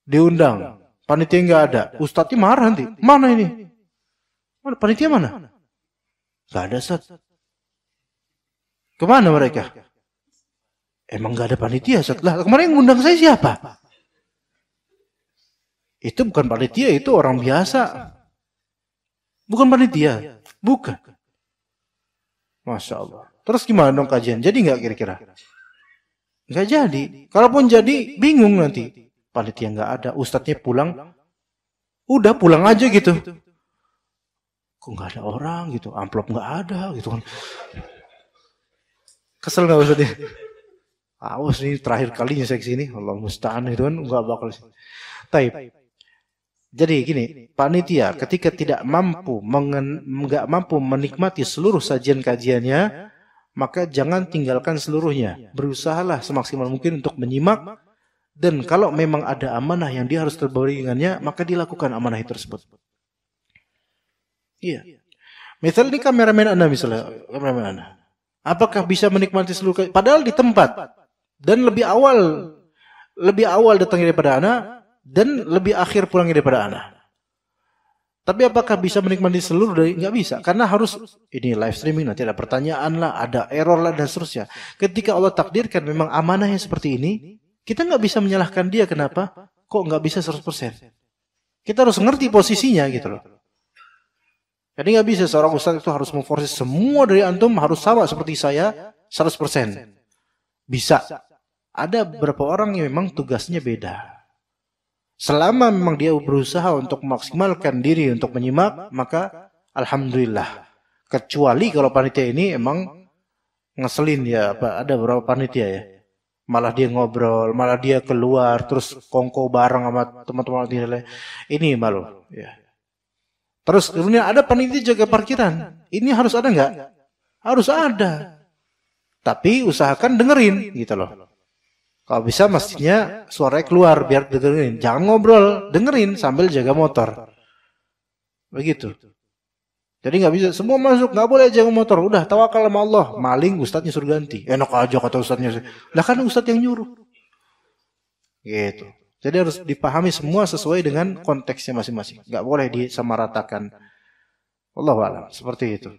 Diundang, panitia nggak ada, ustadznya marah nanti. Mana ini? Mana panitia mana? Gak ada, Ustaz. Kemana mereka? Emang gak ada panitia, Ustaz? Lah, kemarin yang ngundang saya siapa? Itu bukan panitia, itu orang biasa. Bukan panitia. Bukan. Masya Allah. Terus gimana dong kajian? Jadi nggak kira-kira? Nggak jadi. Kalaupun jadi, bingung nanti. Panitia nggak ada, ustadznya pulang. Udah pulang aja gitu. Kok nggak ada orang gitu? Amplop nggak ada gitu kan? Kesel nggak ustadznya? Awas nih terakhir kalinya saya kesini. Allah musta'an itu kan nggak bakal. Taib. Jadi gini, panitia ketika tidak mampu menikmati seluruh sajian kajiannya, maka jangan tinggalkan seluruhnya. Berusahalah semaksimal mungkin untuk menyimak, dan kalau memang ada amanah yang dia harus terbagi dengannya, maka dilakukan amanah tersebut. Iya. Misal ini kameramen Anda misalnya, kameramen Anda. Apakah bisa menikmati seluruh padahal di tempat dan lebih awal datangnya daripada Anda dan lebih akhir pulangnya daripada Anda. Tapi apakah bisa menikmati seluruh dari? Nggak bisa, karena harus ini live streaming, nanti ada pertanyaan lah, ada error lah dan seterusnya. Ketika Allah takdirkan memang amanahnya seperti ini, kita nggak bisa menyalahkan dia. Kenapa? Kok nggak bisa 100%? Kita harus ngerti posisinya gitu loh. Jadi nggak bisa seorang ustaz itu harus memforce semua dari antum harus sama seperti saya 100%. Bisa. Ada beberapa orang yang memang tugasnya beda. Selama memang dia berusaha untuk memaksimalkan diri untuk menyimak, maka alhamdulillah. Kecuali kalau panitia ini emang ngeselin ya, ada beberapa panitia ya. Malah dia ngobrol, malah dia keluar, terus kongko bareng sama teman-teman ini malu. Ya. Terus kemudian ada panitia jaga parkiran. Ini harus ada nggak? Harus ada. Tapi usahakan dengerin gitu loh. Kalau bisa mestinya suaranya keluar biar dengerin. Jangan ngobrol, dengerin sambil jaga motor. Begitu. Jadi nggak bisa semua masuk, nggak boleh jaga motor. Udah tawakal sama Allah. Maling ustadznya suruh ganti. Enak aja kata ustadznya. Lah kan ustadz yang nyuruh. Gitu. Jadi harus dipahami semua sesuai dengan konteksnya masing-masing. Nggak boleh disamaratakan. Wallahu a'lam. Seperti itu.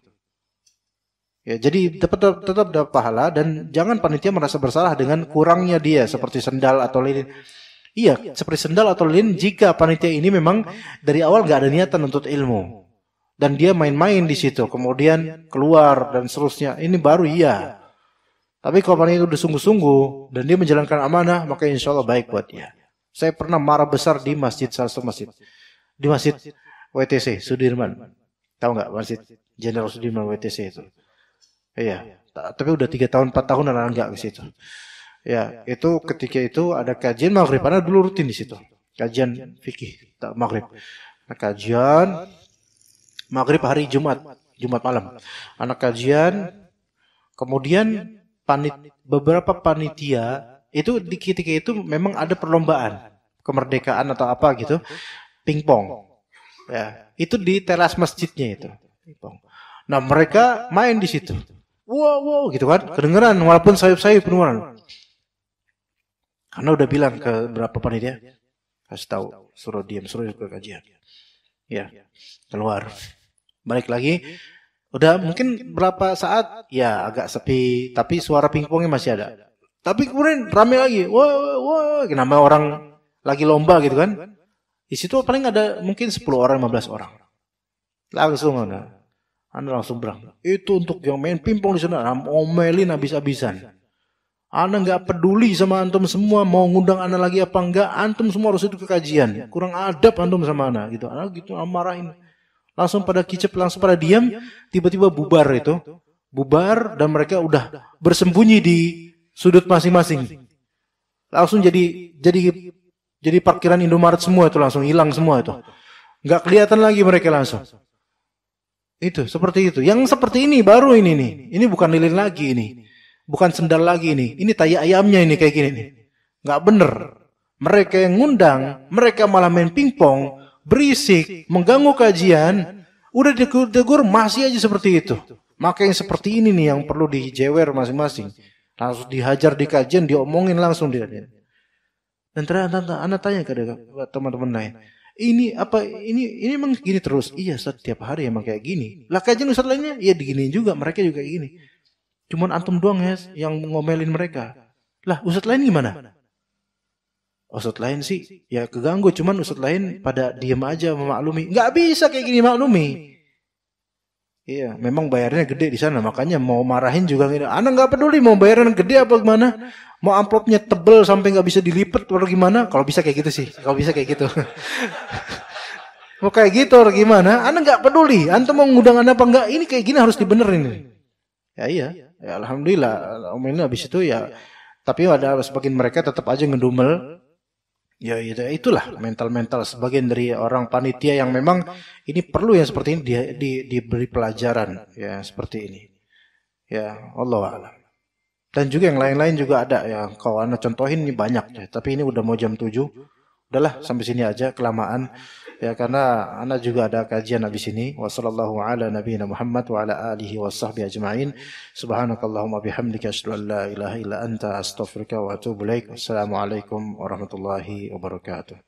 Ya, jadi tetap dapat pahala dan jangan panitia merasa bersalah dengan kurangnya dia seperti sendal atau lilin. Iya, seperti sendal atau lilin jika panitia ini memang dari awal nggak ada niatan untuk ilmu dan dia main-main di situ, kemudian keluar dan seterusnya. Ini baru iya. Tapi kalau panitia itu udah sungguh-sungguh dan dia menjalankan amanah, maka insya Allah baik buat dia. Saya pernah marah besar di masjid, salah satu masjid, di masjid WTC Sudirman. Tahu nggak masjid Jenderal Sudirman WTC itu? Iya, tapi udah 3 tahun 4 tahun enggak ke situ. Ya, itu ketika itu ada kajian maghrib, karena dulu rutin di situ. Kajian fikih maghrib. Nah, kajian maghrib hari Jumat malam. Anak kajian, kemudian beberapa panitia itu di ketika itu memang ada perlombaan kemerdekaan atau apa gitu, pingpong. Ya, itu di teras masjidnya itu. Pingpong. Nah, mereka main di situ. Wow, gitu kan, kedengeran walaupun sayup-sayup kedengeran. Karena udah bilang ke berapa panitia, kasih tahu, suruh diam, suruh ke kajian. Ya, keluar, balik lagi. Udah mungkin berapa saat, ya agak sepi, tapi suara pingpongnya masih ada. Tapi kemudian rame lagi, wah, kenapa orang lagi lomba gitu kan? Di situ paling ada mungkin 10 orang, 15 orang. Langsung ada. Anda langsung berang. Itu untuk yang main pingpong di sana, omelin habis-habisan. Anda nggak peduli sama antum semua, mau ngundang Anda lagi apa enggak, antum semua harus itu ke kajian. Kurang adab antum sama Anda, gitu. Anda gitu marahin. Langsung pada kicep, langsung pada diam, tiba-tiba bubar itu. Bubar dan mereka udah bersembunyi di sudut masing-masing. Langsung jadi parkiran Indomaret semua itu, langsung hilang semua itu. Nggak kelihatan lagi mereka langsung. Itu seperti itu. Yang seperti ini baru ini nih. Ini bukan lilin lagi ini. Bukan sendal lagi ini. Ini tai ayamnya ini kayak gini nih. Nggak bener. Mereka yang ngundang, mereka malah main pingpong, berisik, mengganggu kajian. Udah ditegur masih aja seperti itu. Maka yang seperti ini nih yang perlu dijewer masing-masing. Langsung dihajar di kajian, diomongin langsung dia. Dan ternyata Anda tanya ke teman-teman lain. Ini apa? Ini emang gini terus. Iya, setiap hari emang kayak gini. Lah kajian ustaz lainnya, iya diginiin juga. Mereka juga kayak gini. Cuman antum doang ya yang ngomelin mereka. Lah ustaz lain gimana? Ustaz lain sih ya keganggu. Cuman ustaz lain pada diem aja memaklumi. Nggak bisa kayak gini maklumi. Iya, memang bayarnya gede di sana, makanya mau marahin juga gini. Anak nggak peduli mau bayaran gede apa gimana, mau amplopnya tebel sampai nggak bisa dilipat atau gimana. Kalau bisa kayak gitu sih, kalau bisa kayak gitu. Mau kayak gitu atau gimana? Anak nggak peduli. Antum mau ngundang anak apa enggak? Ini kayak gini harus dibenerin. Ya iya, ya, alhamdulillah. Ini habis itu ya, tapi ada sebagian mereka tetap aja ngedumel. Ya itulah mental-mental sebagian dari orang panitia yang memang ini perlu yang seperti ini diberi pelajaran ya seperti ini. Ya Allah a'lam. Dan juga yang lain-lain juga ada ya. Kalau anak contohin ini banyak ya. Tapi ini udah mau jam 7. Udahlah sampai sini aja kelamaan. Ya karena anak juga ada kajian habis ini. Wassallallahu ala nabiyina Muhammad wa ala alihi wa sahbihi ajma'in. Subhanakallahumma bihamdika asyhadu an la ilaha illa anta astaghfiruka wa atubu ilaik. Wassalamualaikum warahmatullahi wabarakatuh.